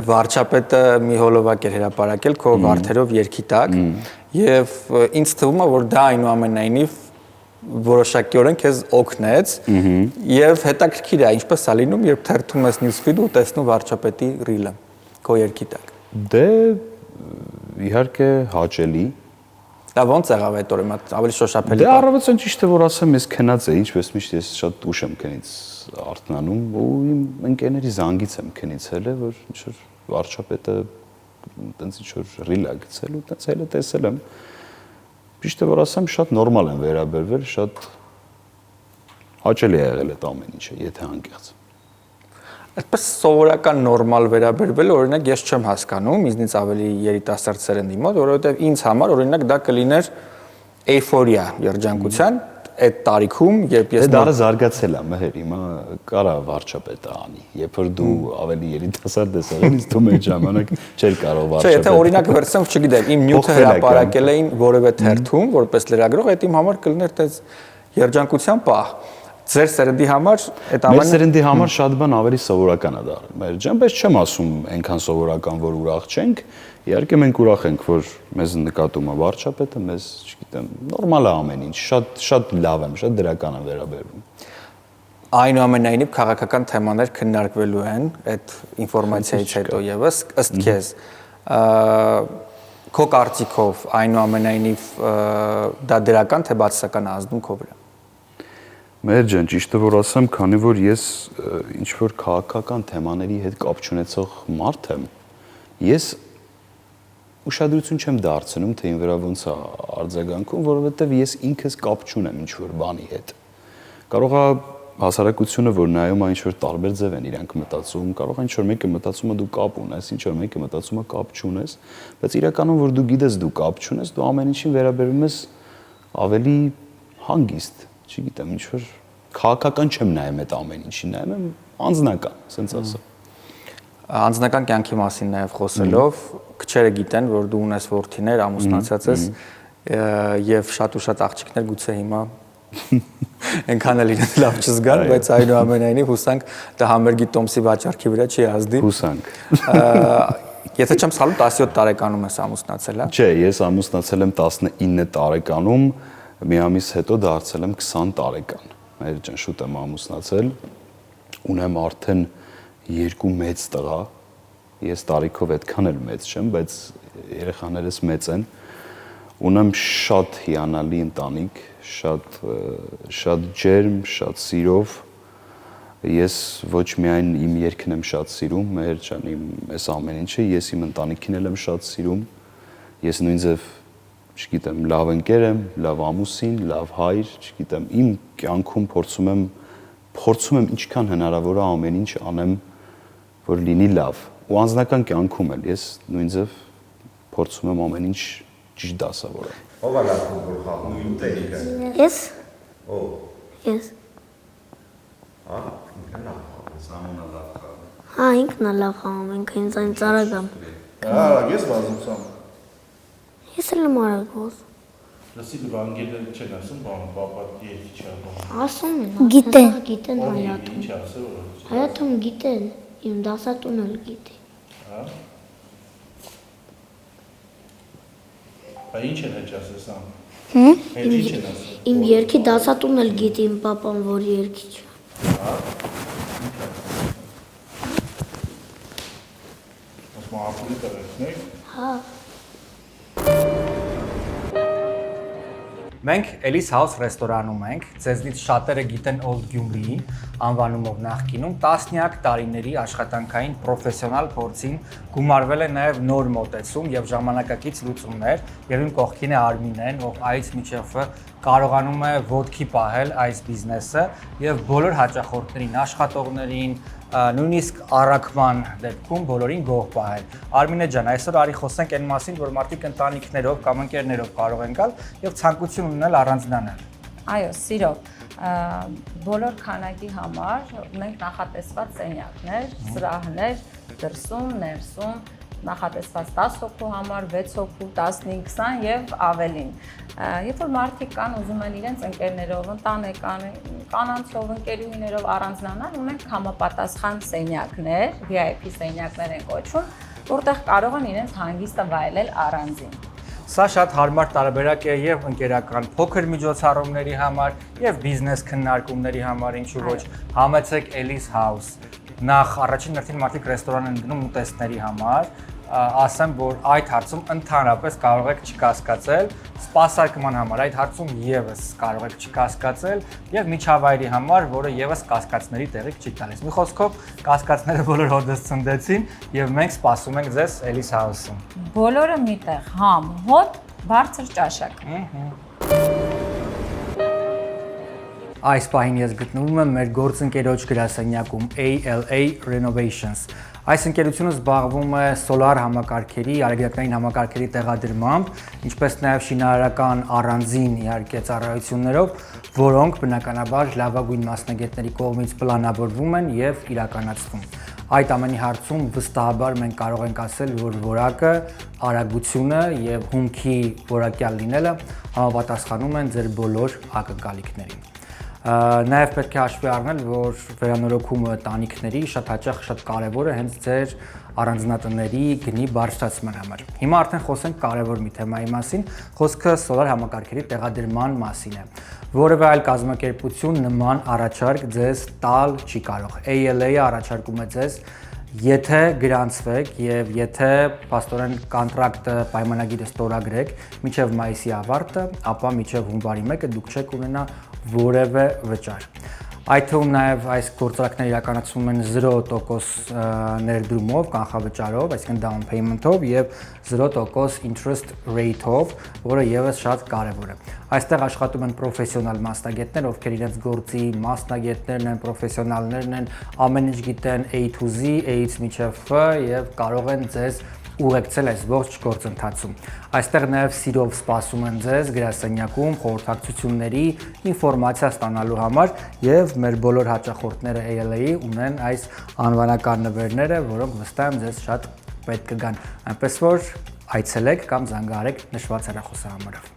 վարչապետը մի հոլովակ էր հրապարակել քո վարդերով երգի տակ, եւ ինձ թվում է, որ դա այնուամենայնիվ որոշակիորեն քեզ օգնեց, եւ հետաքրքիր է ինչպես է լինում, երբ թերթում ես նյուզֆիդ ու տեսնում վարչապետի ռիլը քո երգի տակ։ Դե իհարկե հաճելի։ Դա ոնց եղավ այդ օրը, ավելի շոշափելի։ Դե առավոտյան ճիշտ է որ ասեմ, ես քնած էի, ինչպես միշտ ես շատ ուշ եմ քնից արթնանում, ու իմ ընկերների զանգից եմ քնից հելը, որ ինչ որ վարչապետը տենց ինչ որ ռիլ է գցել ու տենց հելը տեսել եմ։ Ճիշտ է որ ասեմ, շատ նորմալ եմ վերաբերվել, շատ հաճելի է եղել այդ ամեն ինչը, եթե անկեղծ։ Այդպես սովորական նորմալ վերաբերվել, օրինակ ես չեմ հասկանում, ինձնից ավելի երիտասարդ սերնդի մոտ, որովհետև ինձ համար օրինակ դա կլիներ էյֆորիա երջանկության այդ տարիքում, երբ ես դարը զարգացել է, Մհեր, հիմա կարա վարչապետը անի, երբ որ դու ավելի երիտասարդ ես եղել, ինձ թվում է ժամանակ չէր կարող վարչապետ։ Չէ, եթե օրինակ վերցնեմ, չգիտեմ, իմ նյութը հրապարակել էին որևէ թերթում, որպես լրագրող, այդ իմ համար կլիներ այդպես երջանկության պահ։ Ձեր սերնդի համար այդ ամենը Մեր սերնդի համար շատ բան ավելի սովորական է դառնում։ Մեր ջան, բայց չեմ ասում այնքան սովորական, որ ուրախ չենք։ Իհարկե մենք ուրախ ենք, որ մեզ նկատում է վարչապետը, մեզ, չգիտեմ, նորմալ է ամեն ինչ, շատ լավ եմ, շատ դրական եմ վերաբերվում։ Այնուամենայնիվ քաղաքական թեմաներ քննարկվելու են այդ ինֆորմացիայից հետո եւս ըստ քեզ քո կարծիքով այնուամենայնիվ դա դրական թե բացասական ազդում քո վրա։ Մեր ջան, ճիշտը որ ասեմ, քանի որ ես ինչ որ քաղաքական թեմաների հետ կապ չունեցող մարդ եմ, ես ուշադրություն չեմ դարձնում, թե ին վրա ոնց է արձագանքում, որովհետև ես ինքս կապ չունեմ ինչ որ բանի հետ։ Կարող է հասարակությունը, որ նայում է ինչ որ տարբեր ձև են իրանք մտածում, կարող է ինչ որ մեկը մտածում է դու կապ ունես, ինչ որ մեկը մտածում է կապ չունես, բայց իրականում որ դու գիտես դու կապ չունես, դու ամեն ինչին վերաբերվում ես ավելի հանգիստ, չգիտեմ, ինչ որ քաղաքական չեմ նայում այդ ամեն ինչին, նայում եմ անձնական, ասենց ասեմ։ Անձնական կյանքի մասին նաև խոսելով, քչերը գիտեն, որ դու ունես որդիներ, ամուսնացած ես եւ շատ ու շատ աղջիկներ գուցե հիմա այնքան էլ իրեն լավ չզգան, բայց այնուամենայնիվ հուսանք դա համերգի տոմսի վաճառքի վրա չի ազդի։ Հուսանք։ Եթե չեմ սխալվում, 17 տարեկանում ես ամուսնացել, հա։ Չէ, ես ամուսնացել եմ 19 տարեկանում, մի ամիս հետո դարձել եմ 20 տարեկան։ Մեր ջան, շուտ եմ ամուսնացել։ Ունեմ արդեն 2 մեծ տղա։ Ես տարիքով այդքան էլ մեծ չեմ, բայց երեխաներս մեծ են։ Ունեմ շատ հիանալի ընտանիք, շատ ջերմ, շատ սիրով։ Ես ոչ միայն իմ երգն եմ շատ սիրում, մեր ջան, իմ այս ամեն ինչը, ես իմ ընտանիքին էլ եմ շատ սիրում։ Ես նույնիսկ, չգիտեմ, լավ ընկեր եմ, լավ ամուսին, լավ հայր, չգիտեմ, իմ կյանքում փորձում եմ ինչքան հնարավոր է ամեն ինչ անեմ, որ լինի լավ։ Ու անձնական կյանքում էլ ես նույնիսկ փորձում եմ ամեն ինչ ճիշտ դասավորել։ Ո՞վ է լավ ֆուտբոլ խաղում իմ տենիկը։ Ես։ Ո՞վ։ Ես։ Հա, ինքն լավ խաղում, Սամոնը լավ խաղում։ Հա, ինքն է լավ խաղում, ինքը ինձ այն ծարագամ։ Հա, ես վազում սամ։ Ես էլ եմ արագոս։ Լսի դու անգելը չեն ասում, բան, պապա երկի չի անում։ Ասում են, գիտեն հայաթում։ Ինչ ասել որ։ Հայաթում գիտեն, իմ դասատուն էլ գիտի։ Հա։ Բա ինչ են հեչ ասել սամ։ Հեչ ինչ են ասել։ Իմ երկի դասատուն էլ գիտի իմ պապան, որ երկի չէ։ Հա։ Ասում ապրի տղեկներ։ Հա։ Մենք Ellis House ռեստորանում ենք, ձեզնից շատերը գիտեն Old Գյումրիի անվանումով նախկինում տասնյակ տարիների աշխատանքային պրոֆեսիոնալ փորձին գումարվել է նաև նոր մոտեցում եւ ժամանակակից լուծումներ, եւ իմ կողքին է Արմինեն, ով այց միջև կարողանում է ոտքի պահել այս բիզնեսը եւ բոլոր հաճախորդներին, աշխատողներին, նույնիսկ առաքման դեպքում բոլորին գող պահել։ Արմինե ջան, այսօր արի խոսենք այն մասին, որ մարդիկ ընտանիքներով կամ ընկերներով կարող են գալ եւ ցանկություն ունենալ առանձնանալ։ Այո, սիրով, բոլոր քանակի համար ունենք նախատեսված սենյակներ, սրահներ, դրսում, ներսում, նախատեսված 10 հոգու համար, 6 հոգու, 15, 20 եւ ավելին։ Երբ որ մարդիկ կան ուզում են իրենց ընկերներով, ընտանեկան, կանանցով, ընկերուհիներով առանձնանալ, ունենք համապատասխան սենյակներ, VIP սենյակներ են կոչվում, որտեղ կարող են իրենց հանգիստը վայելել առանձին։ Սա շատ հարմար տարբերակ է եւ ընկերական փոքր միջոցառումների համար եւ բիզնես քննարկումների համար, ինչու ոչ, համեցեք Ellis House։ Նախ առաջին հերթին մարդիկ ռեստորան են գնում ուտեստների համար, ասեմ, որ այդ հարցում ընդհանրապես կարող եք չկասկածել, սպասարկման համար այդ հարցում եւս կարող եք չկասկածել եւ միջավայրի համար, որը եւս կասկածների տեղիք չի տալիս։ Մի խոսքով, կասկածները բոլոր հոդս ցնդեցին եւ մենք սպասում ենք ձեզ Ellis House-ում։ Բոլորը միտեղ, համ, հոտ, բարձր ճաշակ։ Այս պահին ես գտնվում եմ մեր գործընկերոջ գրասենյակում ALA Renovations։ Այս ընկերությունը զբաղվում է սոլար համակարգերի, արագիակնային համակարգերի տեղադրմամբ, ինչպես նաև շինարարական առանձին իհարկե ծառայություններով, որոնք բնականաբար լավագույն մասնագետների կողմից պլանավորվում են եւ իրականացվում։ Այդ ամենի հարցում վստահաբար մենք կարող ենք ասել, որ որակը, արագությունը եւ հումքի որակյալ լինելը համապատասխանում են ձեր բոլոր ակնկալիքներին։ Նաև պետք է հաշվի առնել, որ վերանորոգումը տանիքների շատ հաճախ շատ կարևոր է հենց ձեր առանձնատների գնի բարձրացման համար։ Հիմա արդեն խոսենք կարևոր մի թեմայի մասին, խոսքը սոլար համակարգերի տեղադրման մասին է։ Որևէ այլ կազմակերպություն նման առաջարկ ձեզ տալ չի կարող։ ALA-ը առաջարկում է ձեզ, եթե գրանցվեք եւ եթե փաստորեն կոնտրակտը պայմանագիրը ստորագրեք մինչեւ մայիսի ավարտը, ապա մինչեւ հունվարի 1-ը դուք չեք ունենա որևէ վճար։ Այդ թվում նաև այս գործարքները իրականացվում են 0% ներդրումով, կանխավճարով, այսինքն down payment-ով եւ 0% interest rate-ով, որը եւս շատ կարեւոր է։ Այստեղ աշխատում են պրոֆեսիոնալ մասնագետներ, ովքեր իրենց գործի մասնագետներն են, պրոֆեսիոնալներն են, ամեն ինչ գիտեն A to Z, A-ից մինչև F եւ կարող են ձեզ ուղեկցել այս ողջ գործընթացում։ Այստեղ նաև սիրով սպասում են ձեզ գրասենյակում խորհրդակցությունների ինֆորմացիա ստանալու համար եւ մեր բոլոր հաճախորդները ALA-ի ունեն այս անվանական նվերները, որոնք վստահ եմ ձեզ շատ պետք կգան։ Այնպես որ այցելեք կամ զանգահարեք նշված հեռախոսահամարով։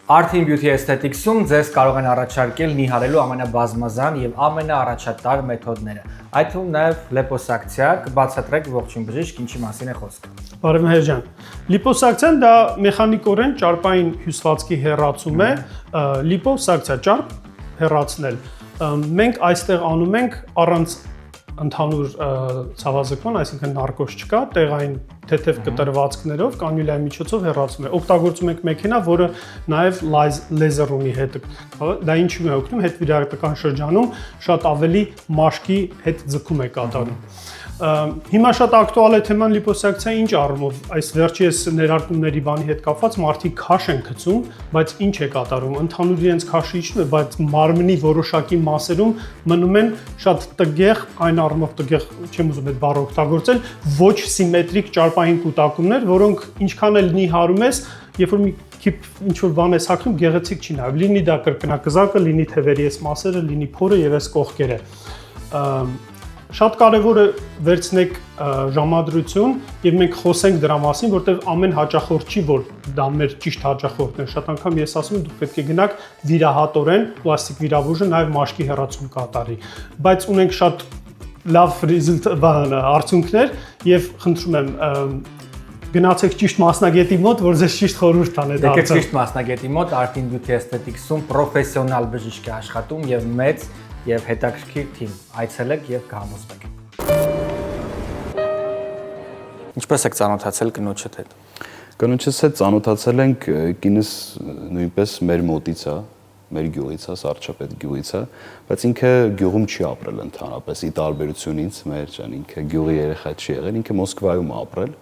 Art in Beauty Aesthetics-ում ձեզ կարող են առաջարկել նիհարելու ամենաբազմազան եւ ամենաառաջատար մեթոդները։ Այդ թվում նաեւ լիպոսակցիա, կբացատրեք ողջույն բժիշկ, ինչի մասին է խոսքը։ Բարև Մհեր ջան։ Լիպոսակցիան դա մեխանիկորեն ճարպային հյուսվածքի հեռացում է, լիպոսակցիա ճարպ հեռացնել։ Մենք այստեղ անում ենք առանց ընդհանուր ցավազրկման, այսինքն նարկոս չկա, տեղային թեթև կտրվածքներով կանյուլայի միջոցով հեռացում է։ Օգտագործում ենք մեքենա, որը նաև լեզեր ունի հետը։ Դա ինչու է օգնում, հետվիրահատական շրջանում շատ ավելի մաշկի հետ ձգում է կատարում։ Հիմա շատ ակտուալ է թեման լիպոսակցիայի ինչ առումով, այս վերջերս ներարկումների բանի հետ կապված մարդիկ քաշ են գցում, բայց ինչ է կատարում, ընդհանուր իրենց քաշը իջնում է, բայց մարմնի որոշակի մասերում մնում են շատ տգեղ, այն առումով տգեղ, չեմ ուզում այդ բառը օգտագործել, ոչ սիմետրիկ ճարպային կուտակումներ, որոնք ինչքան էլ նիհարում ես, երբ որ մի քիչ ինչ որ բան ես հագնում, գեղեցիկ չի նայում, լինի դա կրկնակզակը, լինի թևերի այս մասերը, լինի փորը եւ այս կողքերը։ Շատ կարևոր է վերցնեք ժամադրություն եւ մենք խոսենք դրա մասին, որտեղ ամեն հաճախորդ չի, որ դա մեր ճիշտ հաճախորդն է։ Շատ անգամ ես ասում եմ, դուք պետք է գնաք վիրահատորեն, պլաստիկ վիրաբույժը նաեւ մաշկի հեռացում կատարի։ Բայց ունենք շատ լավ արդյունքներ եւ խնդրում եմ գնացեք ճիշտ մասնագետի մոտ, որ ձեզ ճիշտ խորհուրդ տան այդ հարցը։ Եկեք ճիշտ մասնագետի մոտ, Art in Beauty Aesthetics-ում պրոֆեսիոնալ բժիշկ է աշխատում եւ մեծ եւ հետաքրքիր թիմ։ Այցելեք եւ կհամոզվեք։ Ինչպես եք ծանոթացել կնոջդ հետ։ Կնոջս հետ ծանոթացել ենք, կինս նույնպես մեր մոտից է, մեր գյուղից է, Սարչապետ գյուղից է, բայց ինքը գյուղում չի ապրել ընդհանրապես, ի տարբերություն ինձ, մեր ջան, ինքը գյուղի երեխա չի եղել, ինքը Մոսկվայում է ապրել։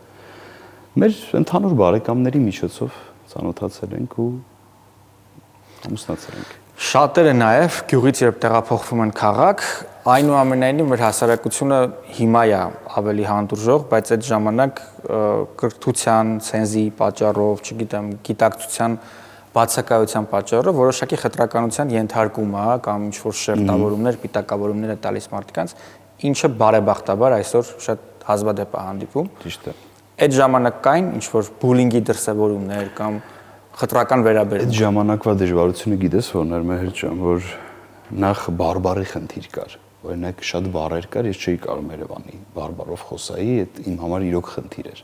Մեր ընդհանուր բարեկամների միջոցով ծանոթացել ենք ու ամուսնացել ենք։ Շատերը նաև գյուղից երբ տեղափոխվում են քաղաք, այնուամենայնիվ մեր հասարակությունը հիմա է ավելի հանդուրժող, բայց այդ ժամանակ կրթության, ցենզի պատճառով, չգիտեմ, գիտակցության բացակայության պատճառով որոշակի խտրականության ենթարկում է կամ ինչ-որ շերտավորումներ, պիտակավորումներ է տալիս մարդկանց, ինչը բարեբախտաբար այսօր շատ հազվադեպ է հանդիպում։ Ճիշտ է։ Այդ ժամանակային ինչ-որ բուլինգի դրսևորումներ կամ խտրական վերաբերում։ Այդ ժամանակվա դժվարությունը գիտես որն էր Մհեր ջան, որ նախ բարբարի խնդիր կար։ Օրինակ շատ բառեր կար, ես չէի կարող Երևանի բարբարով խոսայի, այդ իմ համար իրոք խնդիր էր։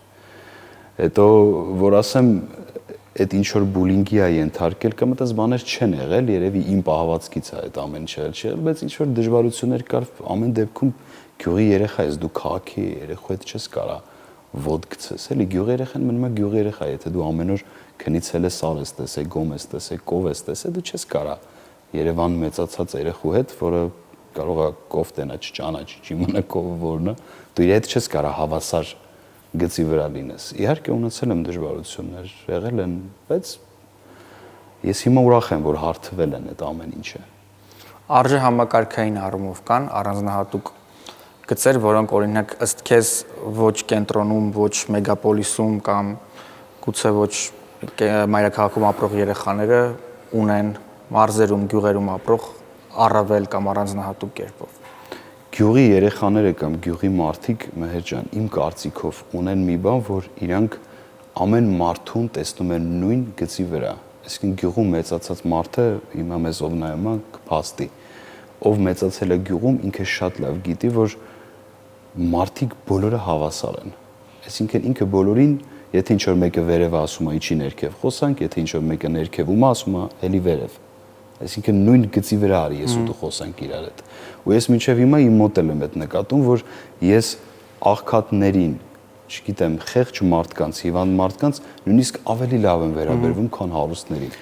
Հետո որ ասեմ, այդ ինչ որ բուլինգի է ենթարկել կամ այդպես բաներ չեն եղել, երևի իմ պահվածքից է այդ ամեն ինչը չեղել, բայց ինչ որ դժվարություններ կար, ամեն դեպքում գյուղի երեխա ես, դու քաղաքի երեխու հետ չես կարա ոդ գցես, էլի գյուղի երեխան մնում է գյուղի երեխա, եթե դու ամեն օր քնից էլ սար ես տեսել, գոմ ես տեսել, կով ես տեսել, դու չես կարա Երևան մեծացած երեխու հետ, որը կարող է կոֆտենա չճանաչի, չիմանա կովը որն է, դու իր հետ չես կարա հավասար գծի վրա լինես։ Իհարկե ունեցել եմ դժվարություններ, եղել են, բայց ես հիմա ուրախ եմ, որ հարթվել են այդ ամեն ինչը։ Արժե համակարգային առումով կան առանձնահատուկ գծեր, որոնք օրինակ ըստ քեզ ոչ կենտրոնում, ոչ մեգապոլիսում կամ գուցե ոչ մայրաքաղաքում ապրող երեխաները ունեն մարզերում, գյուղերում ապրող առավել կամ առանձնահատուկ կերպով։ Գյուղի երեխաները կամ գյուղի մարդիկ, Մհեր ջան, իմ կարծիքով ունեն մի բան, որ իրանք ամեն մարդուն տեսնում են նույն գծի վրա։ Այսինքն գյուղում մեծացած մարդը հիմա մեզ ով նայում է կփաստի։ Ով մեծացել է գյուղում, ինքը շատ լավ գիտի, որ մարդիկ բոլորը հավասար են։ Այսինքն ինքը բոլորին, եթե ինչ որ մեկը վերև ասում է, իջի ներքև խոսանք, եթե ինչ որ մեկը ներքևում է, ասում է, էլի վերև։ Այսինքն նույն գծի վրա արի ես ու դու խոսանք իրար հետ։ Ու ես մինչև հիմա իմ մոտ եմ այդ նկատում, որ ես աղքատներին, չգիտեմ, խեղճ մարդկանց, հիվանդ մարդկանց նույնիսկ ավելի լավ եմ վերաբերվում, քան հարուստներին։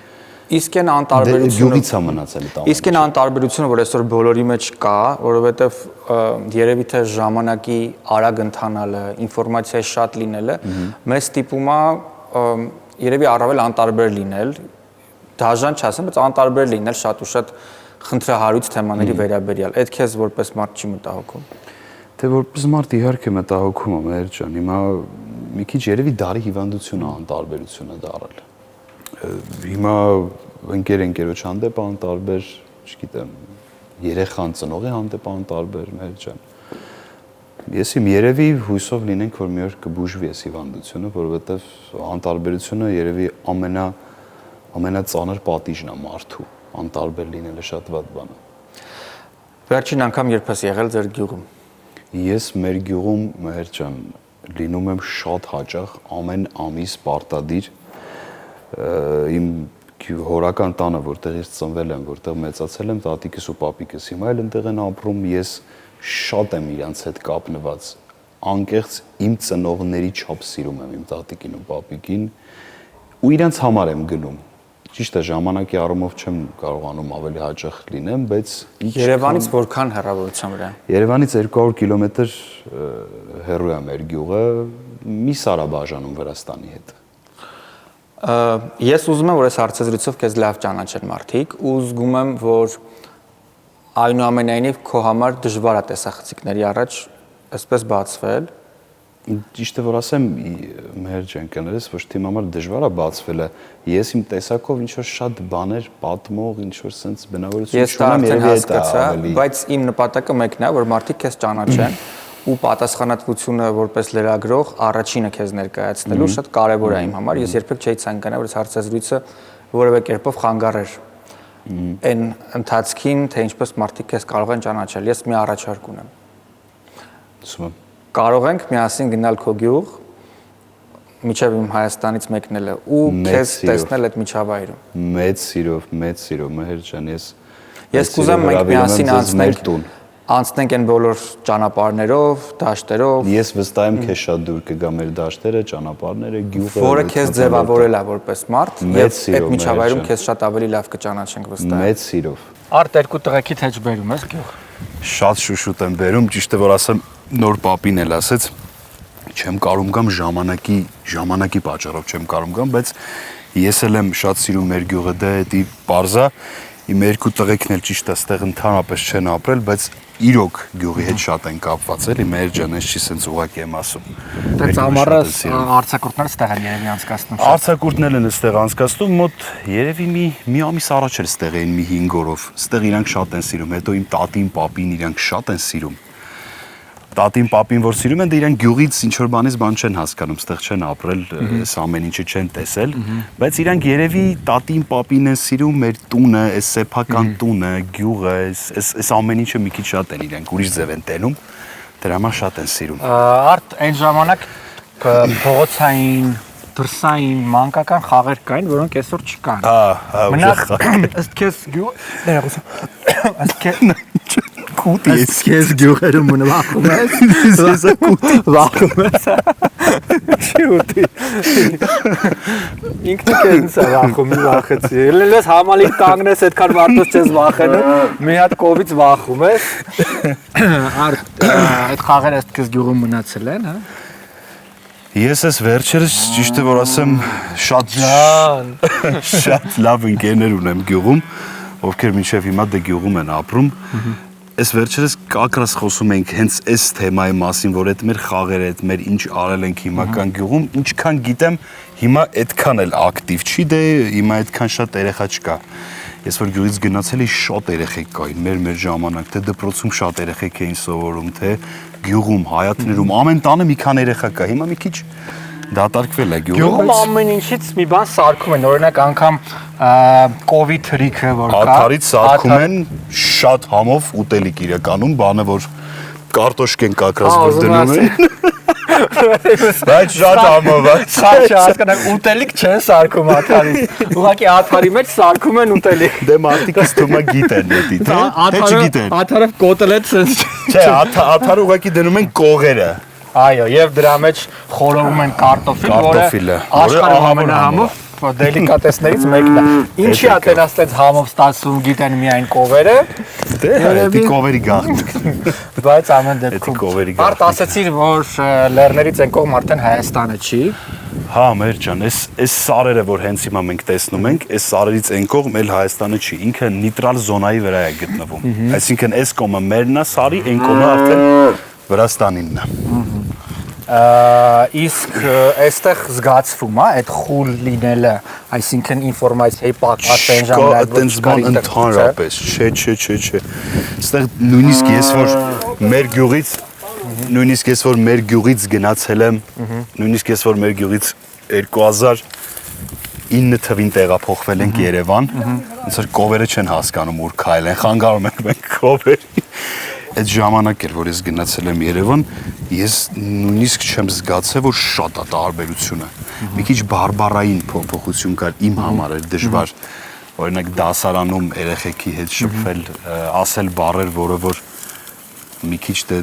Իսկ այն անտարբերությունը գյուղից է մնացել այդ ամենը։ Իսկ այն անտարբերությունը, որ այսօր բոլորի մեջ կա, որովհետև երևի թե ժամանակի արագ ընթանալը, ինֆորմացիայի շատ լինելը մեզ ստիպում է երևի առավել անտարբեր լինել, դաժան չասեմ, բայց անտարբեր լինել շատ ու շատ խնդրահարույց թեմաների վերաբերյալ։ Այդ քեզ որպես մարդ չի մտահոգում։ Թե որպես մարդ իհարկե մտահոգում եմ, մեր ջան, հիմա մի քիչ երևի դարի հիվանդությունը անտարբերությունը դարել։ Հիմա ընկերոջ հանդեպ անտարբեր, չգիտեմ, երեխան ծնողի հանդեպ անտարբեր, մեր ջան։ Ես իմ երևի հույսով լինենք, որ մի օր կբուժվի այս հիվանդությունը, որովհետև անտարբերությունը երևի ամենածանր պատիժն է մարդու, անտարբեր լինելը շատ վատ բան է։ Վերջին անգամ երբ ես եղել ձեր գյուղում։ Ես մեր գյուղում, մեր ջան, լինում եմ շատ հաճախ, ամեն ամիս պարտադիր իմ հորական տանը, որտեղ ես ծնվել եմ, որտեղ մեծացել եմ, տատիկս ու պապիկս հիմա էլ այնտեղ են ապրում, ես շատ եմ իրանց հետ կապնված, անկեղծ իմ ծնողների չափ սիրում եմ իմ տատիկին ու պապիկին ու իրանց համար եմ գնում։ Ճիշտ է, ժամանակի առումով չեմ կարողանում ավելի հաճախ լինեմ, բայց Երևանից որքան հեռավորության վրա։ Երևանից 200 կիլոմետր հեռու է մեր գյուղը, մի սարաբաժանում Վրաստանի հետ։ Ես ուզում եմ, որ այս հարցազրույցով քեզ լավ ճանաչեն մարդիկ ու զգում եմ, որ այնուամենայնիվ քո համար դժվար է տեսախցիկների առաջ այսպես բացվել։ Ճիշտ է, որ ասեմ, մեր ջան կներես, ոչ թե իմ համար դժվար է բացվելը, ես իմ տեսակով ինչ-որ շատ բաներ պատմող, ինչ-որ սենց բնավորություն չունեմ, երևի այդ է ավելի։ Բայց իմ նպատակը մեկն է, որ մարդիկ քեզ ճանաչեն ու պատասխանատվությունը որպես լրագրող առաջինը քեզ ներկայացնելու շատ կարևոր է իմ համար։ Ես երբեք չէի ցանկանա, որ այս հարցազրույցը որևէ կերպով խանգարեր այն ընթացքին, թե ինչպես մարդիկ քեզ կարող են ճանաչել։ Ես մի առաջարկ ունեմ։ Ուսում եմ։ Կարող ենք միասին գնալ քո գյուղ, միջև իմ Հայաստանից մեկնելը ու քեզ տեսնել այդ միջավայրում։ Մեծ սիրով, Մհեր ջան, ես կուզեմ մենք միասին անցնենք այն բոլոր ճանապարհներով, դաշտերով։ Ես վստահ եմ քեզ շատ դուր կգա մեր դաշտերը, ճանապարհները, գյուղը, որը քեզ ձևավորել է որպես մարդ, եւ այդ միջավայրում քեզ շատ ավելի լավ կճանաչենք վստահ։ Մեծ սիրով։ Արդ երկու տղեկից հեչ բերում ես գյուղ։ Շատ շուշուտ եմ բերում, ճիշտ է որ ասեմ, նոր պապին էլ ասեց, չեմ կարում գամ ժամանակի պատճառով չեմ կարում գամ, բայց ես էլ եմ շատ սիրում մեր գյուղը, դա էդի պարզա, իմ երկու տղեկն էլ ճիշտ է ստեղ ընդհանրապես չեն ապրել, բայց իրոք գյուղի հետ շատ են կապված, էլի մեր ջան, ես չի սենց ուղղակի եմ ասում։ Դες ամառը արձակուրդները ստեղ են երևի անցկացնում։ Արձակուրդներն են ստեղ անցկացնում, մոտ երևի մի ամիս առաջ էլ ստեղ էին մի 5 օրով։ Ստեղ իրանք շատ են սիրում, հետո իմ տատին, պապին իրանք շատ են սիրում։ Տատին, պապին, որ սիրում են, դա իրանք գյուղից ինչ-որ բանից բան չեն հասկանում, ստեղ չեն ապրել, այս ամեն ինչը չեն տեսել, բայց իրանք երևի տատին, պապին են սիրում, մեր տունը, այս սեփական տունը, գյուղը, այս ամեն ինչը մի քիչ շատ են իրանք, ուրիշ ձև են տենում, դրա համար շատ են սիրում։ Արդ այն ժամանակ փողոցային, դրսային, մանկական խաղեր կային, որոնք այսօր չկան։ Մնաց ըստ քեզ Ըստ քեզ գյուղերում վախում ես։ Ես վախում ես։ Չի ուտի։ Ինքնը քեզ վախում, վախեցի։ Ելնես համալիր կանգնես, այդքան մարդուց չես վախենում, մի հատ կովից վախում ես։ Այդ խաղերը ըստ քեզ գյուղում մնացել են, հա։ Ես ես վերջերս ճիշտ է որ ասեմ շատ լավ ընկերներ ունեմ գյուղում, ովքեր մինչև հիմա դե գյուղում են ապրում։ Այս վերջերս կակրաս խոսում ենք հենց այս թեմայի մասին, որ այդ մեր խաղերը, այդ մեր ինչ արել ենք հիմական գյուղում, ինչքան գիտեմ, հիմա այդքան էլ ակտիվ չի, դե հիմա այդքան շատ երեխա չկա։ Ես որ գյուղից գնացել էի շատ երեխեք կային, մեր ժամանակ, թե դպրոցում շատ երեխեք էին սովորում, թե գյուղում, հայատներում, ամեն տանը մի քան երեխա կա, հիմա մի քիչ դատարկվել է գյուղը։ Գյուղում ամեն ինչից մի բան սարքում են, օրինակ անգամ կովի թրիքը որ կա։ Աթարից սարքում են շատ համով ուտելիք իրականում, բանը որ կարտոշկ են կակրած որ դնում են։ Բայց շատ համով է։ Շատ հասկանանք ուտելիք չեն սարքում աթարից։ Ուղղակի աթարի մեջ սարքում են ուտելիք։ Դե մարդիկս թվում է գիտեն դա, թե չգիտեն։ Աթարը կոտելետ sense։ Չէ, աթարը ուղղակի դնում են կողերը։ Այո, եւ դրա մեջ խորովում են կարտոֆիլ, որը աշխարհի ամենահամով դելիկատեսներից մեկն է։ Ինչի՞ է տենաս տենց համով ստացվում, գիտեն միայն կովերը։ Դե դա կովերի գաղտնիք։ Բայց ամեն դեպքում արդ ասացիր, որ լեռներից են կողմ արդեն Հայաստանը չի։ Հա, մեր ջան, այս սարերը, որ հենց հիմա մենք տեսնում ենք, այս սարերից են կողմ էլ Հայաստանը չի, ինքը նեյտրալ զոնայի վրա է գտնվում։ Այսինքն այս կողմը մերն է սարի, այն կողմը արդեն Վրաստանինն է։ Իսկ այստեղ զգացվում է այդ խուլ լինելը, այսինքն ինֆորմացիայի պատմածեն ժամանակ Այդտենց բան ընդհանրապես, չէ։ Այստեղ նույնիսկ ես որ մեր գյուղից գնացել եմ, նույնիսկ ես որ մեր գյուղից 2009 թվին տեղափոխվել ենք Երևան, ոնց որ կովերը չեն հասկանում ուր քայլ են, խանգարում ենք մենք կովերի։ Այդ ժամանակ էր, որ ես գնացել եմ Երևան, ես նույնիսկ չեմ զգացել, որ շատ է տարբերությունը։ Մի քիչ բարբարային փոփոխություն կար, իմ համար էր դժվար, օրինակ դասարանում երեխեքի հետ շփվել, ասել բառեր, որը որ մի քիչ դե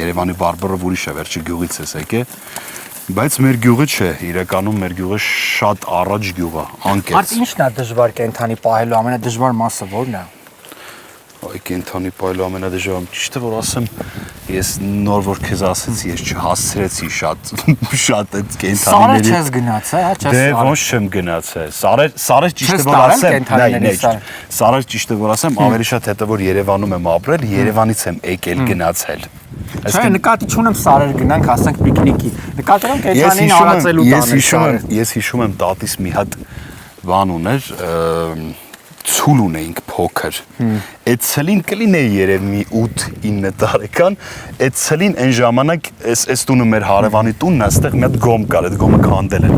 Երևանի բարբառը ուրիշ է, վերջի գյուղից ես եկել, բայց մեր գյուղը չէ, իրականում մեր գյուղը շատ առաջ գյուղ է, անկեղծ։ Արդ ի՞նչն է դժվար կենթանի պահելու ամենադժվար մասը ո՞րն է։ Այ կենթանի պահելու ամենադժվարը, ճիշտը որ ասեմ, ես նոր որ քեզ ասեցի, ես չհասցրեցի շատ այդ կենթանիների։ Սարը չես գնացել, հա, չես։ Դե ոչ չեմ գնացել։ Սարը ճիշտը որ ասեմ, Սարը ճիշտը որ ասեմ, ավելի շատ հետո որ Երևանում եմ ապրել, Երևանից եմ եկել գնացել։ Չէ, նկատի չունեմ սարեր գնանք, ասենք պիկնիկի։ Նկատի ունեմ կենթանին արածելու տանը։ Ես հիշում եմ տատիս մի հատ բան ուներ, ցուլ ունեինք փոքր։ Այդ ցլին կլինեի երևի մի 8-9 տարեկան, այդ ցլին այն ժամանակ այս տունը մեր հարևանի տունն է, այստեղ մի հատ գոմ կար, այդ գոմը քանդել են։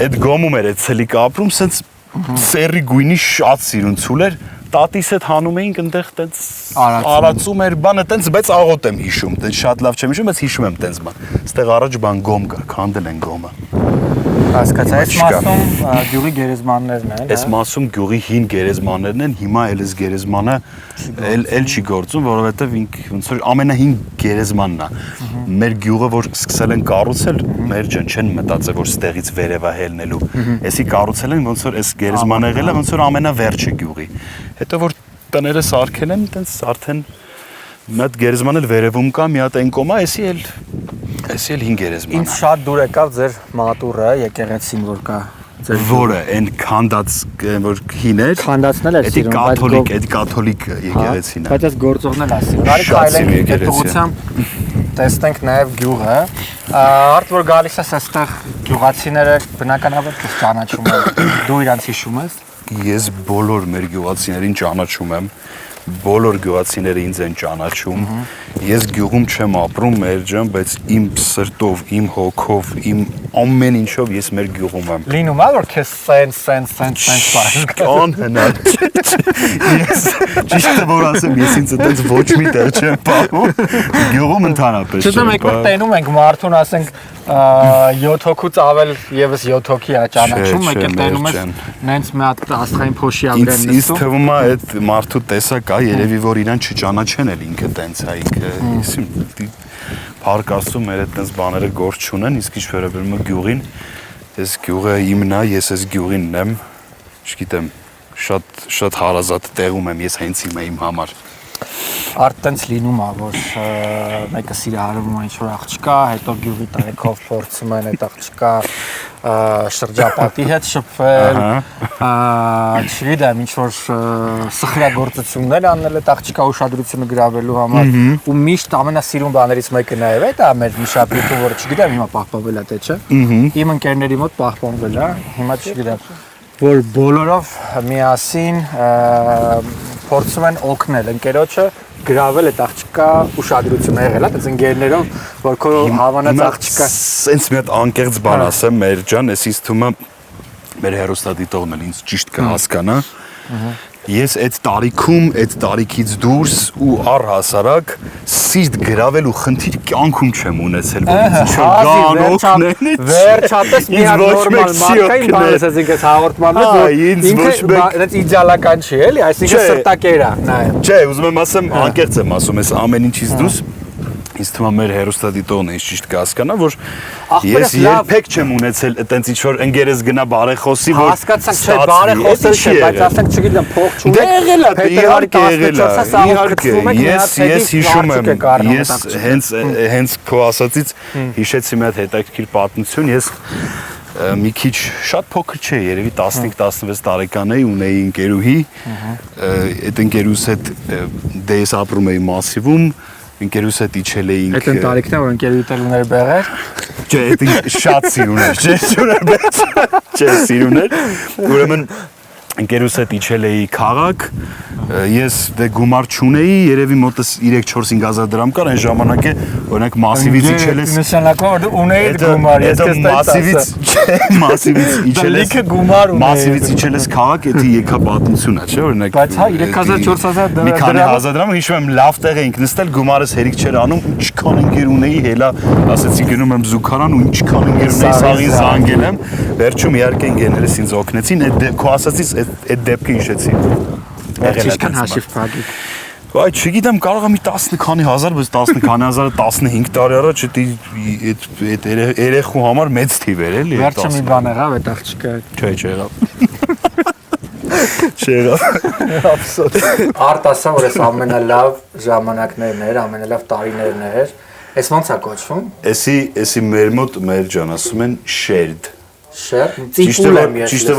Այդ գոմում էր այդ ցլիկը ապրում, սենց սերի գույնի շատ սիրուն ցուլ էր, տատիս հետ հանում էինք այնտեղ տենց արածում էր բանը տենց, բայց աղոտ եմ հիշում, տենց շատ լավ չեմ հիշում, բայց հիշում եմ տենց բան։ Այստեղ առաջ բան գոմ կար, քանդել են գոմը։ Հասկացա, այս մասում գյուղի գերեզմաններն են։ Այս մասում գյուղի հին գերեզմաններն են, հիմա էլ այս գերեզմանը էլ չի գործում, որովհետև ոնց որ ամենահին գերեզմանն է։ Մեր գյուղը որ սկսել են կառուցել, մեր ջան չեն մտածել որ ստեղից վերև է հելնելու։ Էսի կառուցել են ոնց որ այս գերեզմանը եղել է ոնց որ ամենավերջը գյուղի։ Հետո որ տները սարքել են, տենց արդեն մի հատ գերեզման էլ վերևում կա, մի հատ այն կոմա, էսի էլ հին գերեզման է։ Ինձ շատ դուր եկավ ձեր մատուրը, եկեղեցին որ կա։ Որը այն քանդած որ հին էր։ Քանդածն էլ սիրուն, այդ կաթոլիկ եկեղեցին է։ Բայց այս գործողն էլ ասի։ Բարի քայլենք այդ ուղղությամբ տեսնենք նաև գյուղը։ Արդ որ գալիս ես այստեղ գյուղացիները բնականաբար քեզ ճանաչում են։ Դու իրանց հիշում ես։ Ես բոլոր մեր գյուղացիներին ճանաչում եմ, բոլոր գյուղացիները ինձ են ճանաչում։ Ես գյուղում չեմ ապրում, մեր ջան, բայց իմ սրտով, իմ հոգով, իմ ամեն ինչով ես մեր գյուղում եմ։ Լինում է որ քեզ սենց անհնար։ Ես ճիշտը որ ասեմ, ես ինձ այդպես ոչ մի տեղ չեմ պահում։ Գյուղում ընդհանրապես չեմ։ Չէ՞ մենք որ տենում ենք մարդուն, ասենք 7 հոգուց ավել եւս 7 հոգի է ճանաչում, մեկ էլ տենում ես նենց մի հատ աստղային փոշի ագրեն նստում։ Ինձ թվում է այդ մարդու տեսակ է, երևի որ իրան չճանաչեն էլ ինքը տենց է, ինքը փառք Աստծո մեր այդ տենց բաները գործ չունեն, իսկ ինչ վերաբերում է գյուղին, այս գյուղը իմն է, ես այս գյուղինն եմ, չգիտեմ, շատ հարազատ տեղում եմ ես հենց իմ համար։ Արդ տենց լինում է, որ մեկը սիրահարվում է ինչ-որ աղջկա, հետո գյուղի տարեքով փորձում են այդ աղջկա շրջապատի հետ շփվել, չգիտեմ, ինչ-որ սխրագործություններ անել այդ աղջկա ուշադրությունը գրավելու համար, ու միշտ ամենասիրուն բաներից մեկը նաև այդ է մեր մշակույթը, որը չգիտեմ հիմա պահպանվել է թե չէ։ Իմ ընկերների մոտ պահպանվել է, հիմա չգիտեմ, որ բոլորով միասին փորձում են օգնել ընկերոջը գրավել այդ աղջկա ուշադրությունը եղել է, այդպես ընկերներով, որ քո հավանած աղջկա սենց մի հատ անկեղծ բան ասեմ, մեր ջան, ես ինձ թվում է մեր հերոստատիտողն էլ ինձ ճիշտ կհասկանա։ Ես այդ տարիքում, այդ տարիքից դուրս ու առհասարակ սիրտ գրավելու խնդիր կյանքում չեմ ունեցել, որ ինձ չգան օգնեն։ Վերջապես մի հատ նորմալ մարդկային բան ես ինքս հաղորդմանը, ինքը այդ իդեալական չի էլի, այսինքն սրտակեր է նայեմ։ Չէ, ուզում եմ ասեմ, անկեղծ եմ ասում, այս ամեն ինչից դուրս ինձ թվում է մեր հերոստատիտողն է ճիշտ կհասկանա, որ ես երբեք չեմ ունեցել այտենց ինչ որ ընկերես գնա բարեխոսի, որ հասկացանք չէ, բարեխոսել չէ, բայց ասենք չգիտեմ, փող չունեք։ Դե եղել է, իհարկե, ես հիշում եմ, ես հենց քո ասածից հիշեցի մի հատ հետաքրքիր պատմություն, ես մի քիչ շատ փոքր չէ, երևի 15-16 տարեկան էի, ունեի ընկերուհի, այդ ընկերուս հետ դե ես ապրում էի Մասիվում, ընկերուս հետ իջել էինք։ Այդ ընտանիքն է, որ ընկերություններ բեղեր։ Չէ, դա շատ սիրուներ, չէ, սիրուներ։ Ուրեմն ընկերուս հետ իջել էի քաղաք, ես դե գումար չունեի, երևի մոտս 3-4-5 հազար դրամ կար, այն ժամանակ է, օրինակ մասիվից իջել ես։ Նշանակում որ դու ունեիր գումար, ես քեզ մասիվից իջել ես։ Լիքը գումար ունեի։ Մասիվից իջել ես քաղաք, դա եկա պատմություն է, չէ, օրինակ։ Բայց հա 3000-4000 դրամ։ Մի քանի հազար դրամ, հիշում եմ, լավ տեղ էինք նստել, գումարս հերիք չէր անում, ինչքան ընկեր ունեի, հելա ասեցի գնում եմ զուգարան ու ինչքան ընկեր ունեի, սաղին զանգել եմ, վերջում իհարկե ընկերներս ինձ օգնեցին, այդ քո ասածից այդ դեպքը հիշեցի։ Ինչքան հաշիվ փակի։ Այ չգիտեմ, կարող է մի 10 քանի հազար, բայց 10 քանի հազարը 15 տարի առաջ այդ երեխու համար մեծ թիվ էր, էլի։ Վերջը մի բան եղավ այդ աղջիկը։ Չէ, չեղավ։ Չեղավ։ Ափսոս։ Արդ ասա, որ այս ամենալավ ժամանակներն էր, ամենալավ տարիներն էր։ Այս ո՞նց է կոչվում։ Էսի մեր մոտ մեր ջան ասում են shared։ Շեր, ծիպուլ եմ ես։ Ճիշտ է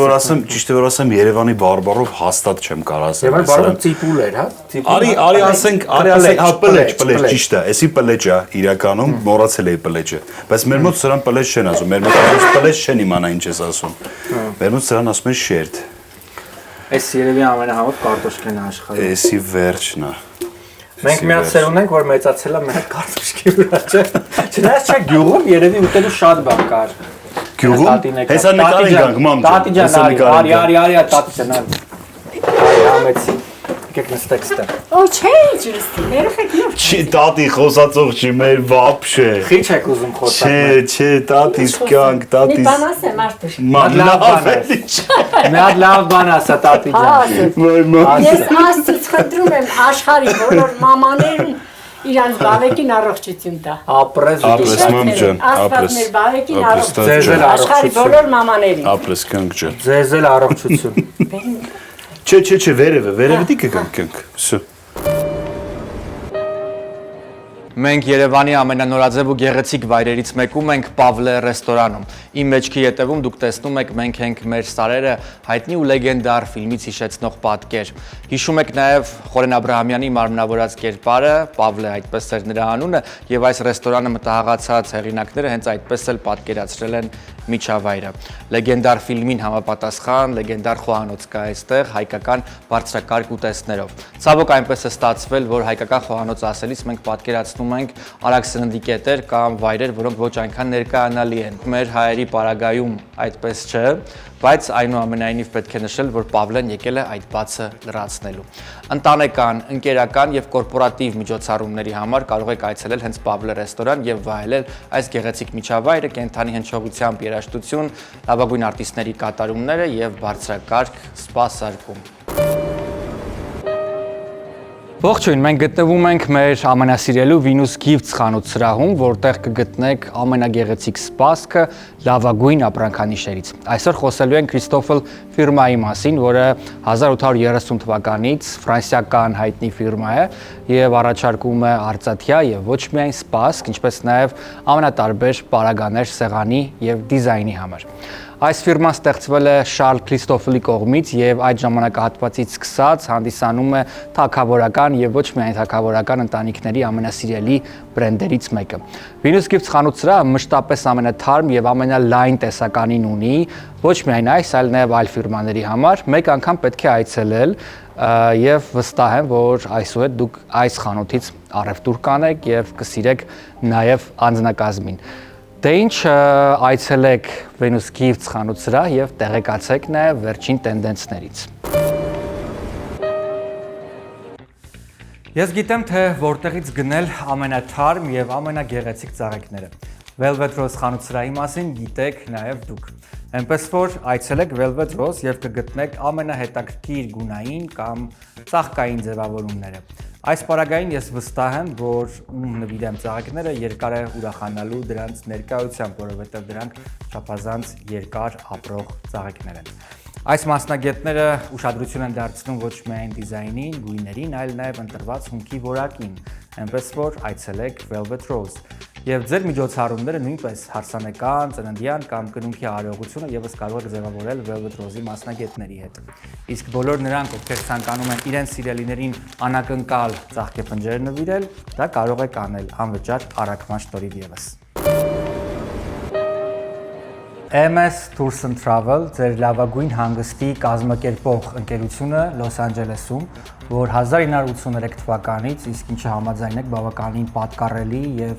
որ ասեմ Երևանի բարբառով հաստատ չեմ կարող ասել։ Երևանի բարբառով ծիպուլ էր, հա։ Արի ասենք, պլեջ, ճիշտ է, էսի պլեջ է իրականում, մոռացել էի պլեջը։ Բայց մեր մոտ սրան պլեջ չեն ասում, մեր մոտ պլեջ չեն իմանա ինչ ես ասում։ Մեր մոտ սրան ասում են shared։ Այս երևի ամենահավատ կարտոշկեն աշխարհում։ Էսի վերջն է։ Մենք մի հատ սեր ունենք, որ մեծացել է մեր կարտոշկի վրա, չէ։ Չնայած չէ գյուղում երևի ուտելու շատ բան կար։ Գյուղում։ Հեսա նկար ենք մամ ջան։ Տատի ջան, արի, տատի ջան, արի։ Ամեցի։ Եկեք նստեք ստեղ։ Օ, չէ, ջրստի, երեխեք նոր։ Չի տատի խոսածող չի, մեր վապշե։ Խիչ եք ուզում խոսալ։ Չէ, տատիս կյանք, Մի տատիս։ բան ասեմ, Արտուշ։ Մի հատ լավ բան ասա տատի ջան։ Ես Աստծուց խնդրում եմ աշխարհի բոլոր մամաներին իրանց բավեկին առողջություն տա։ Ապրես մամ ջան, Աստված մեր բավեկին Ձեզ էլ առողջություն։ Աշխարհի բոլոր մամաներին։ Ապրես կյանք ջան։ Ձեզ էլ առողջություն։ Չէ, վերևը դի կգանք։ Սո։ Մենք Երևանի ամենանորաձև ու գեղեցիկ վայրերից մեկում ենք Պավլե ռեստորանում։ Իմ մեջքի ետևում դուք տեսնում եք մենք ենք մեր սարերը հայտնի ու լեգենդար ֆիլմից հիշեցնող պատկեր։ Հիշում եք նաև Խորեն Աբրահամյանի մարմնավորած կերպարը, Պավլե այդպես էր նրա անունը, եւ այս ռեստորանը մտահղացած հեղինակները հենց այդպես էլ պատկերացրել են միջավայրը։ Լեգենդար ֆիլմին համապատասխան լեգենդար խոհանոց կա այստեղ հայկական բարձրակարգ ուտեստներով։ Ցավոք այնպես է ստացվել, որ հայկական խոհանոց ասելիս մենք պատկերացնում ենք արագ սննդի կետեր կամ վայրեր, որոնք ոչ այնքան ներկայանալի են։ Մեր հայերի պարագայում այդպես չէ, բայց այնուամենայնիվ պետք է նշել, որ Պավլեն եկել է այդ բացը լրացնելու։ Ընտանեկան, ընկերական եւ կորպորատիվ միջոցառումների համար կարող եք այցելել հենց Պավլե ռեստորան եւ վայելել այս գեղեցիկ միջավայրը, կենթանի հնչողությամբ երաժշտություն, լավագույն արտիստների կատարումները եւ բարձրակարգ սպասարկում։ Ողջույն, մենք գտնվում ենք մեր ամենասիրելու Venus Gifts խանութ սրահում, որտեղ կգտնեք ամենագեղեցիկ սպասքը լավագույն ապրանքանիշերից։ Այսօր խոսելու ենք Christofel ֆիրմայի մասին, որը 1830 թվականից ֆրանսիական հայտնի ֆիրմա է եւ առաջարկում է արծաթյա եւ ոչ միայն սպասք, ինչպես նաեւ ամենատարբեր պարագաներ սեղանի եւ դիզայնի համար։ Այս ֆիրման ստեղծվել է Շարլ Քրիստոֆելի կողմից եւ այդ ժամանակահատվածից սկսած հանդիսանում է թագավորական եւ ոչ միայն թագավորական ընտանիքների ամենասիրելի բրենդերից մեկը։ Venus Gifts խանութ սրահը մշտապես ամենաթարմ եւ ամենալայն տեսականին ունի, ոչ միայն այս, այլ նաեւ այլ ֆիրմաների համար։ Մեկ անգամ պետք է այցելել եւ վստահ եմ, որ այսուհետ դուք այս խանութից առևտուր կանեք եւ կսիրեք նաեւ անձնակազմին։ Դե ինչ այցելեք Venus Gifts խանութ սրահ եւ տեղեկացեք նաեւ վերջին տենդենսներից։ Ես գիտեմ, թե որտեղից գնել ամենաթարմ եւ ամենագեղեցիկ ծաղիկները։ Velvet Rose խանութ սրահի մասին գիտեք նաեւ դուք։ Այնպես որ այցելեք Velvet Rose եւ կգտնեք ամենահետաքրքիր գունային կամ ծաղկային ձևավորումները։ Այս պարագային ես վստահ եմ, որ ում նվիրեմ ծաղիկները երկար է ուրախանալու դրանց ներկայությամբ, որովհետև դրանք չափազանց երկար ապրող ծաղիկներ են։ Այս մասնագետները ուշադրություն են դարձնում ոչ միայն դիզայնին, գույներին, այլ նաև ընտրված հումքի որակին, այնպես որ այցելեք Velvet Rose։ Եվ ձեր միջոցառումները նույնպես հարսանեկան, ծննդյան կամ կնունքի արարողությունը եւս կարող եք ձևավորել Velvet Rose-ի մասնագետների հետ։ Իսկ բոլոր նրանք, ովքեր ցանկանում են իրենց սիրելիներին անակնկալ ծաղկեփնջեր նվիրել, դա կարող եք անել անվճար առաքման շնորհիվ եւս։ MS Tours and Travel ձեր լավագույն հանգստի կազմակերպող ընկերությունը Լոս Անջելեսում, որ 1983 թվականից իսկ ինչը համաձայն եք բավականին պատկառելի եւ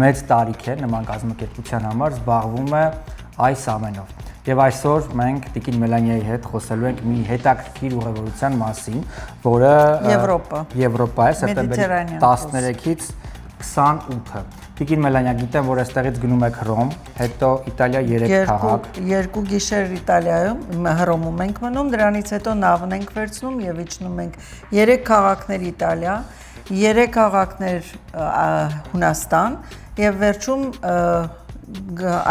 մեծ տարիք է նման կազմակերպության համար զբաղվում է այս ամենով։ Եվ այսօր մենք Տիկին Մելանիայի հետ խոսելու ենք մի հետաքրքիր ուղևորության մասին, որը Եվրոպա է, սեպտեմբերի 13-ից 28-ը։ Տիկին Մելանիա, գիտեմ, որ այստեղից գնում եք Հռոմ, հետո Իտալիա 3 քաղաք։ Երկու գիշեր Իտալիայում Հռոմում ենք մնում, դրանից հետո նավն ենք վերցնում եւ իջնում ենք 3 քաղաքներ Իտալիա, 3 քաղաքներ Հունաստան եւ վերջում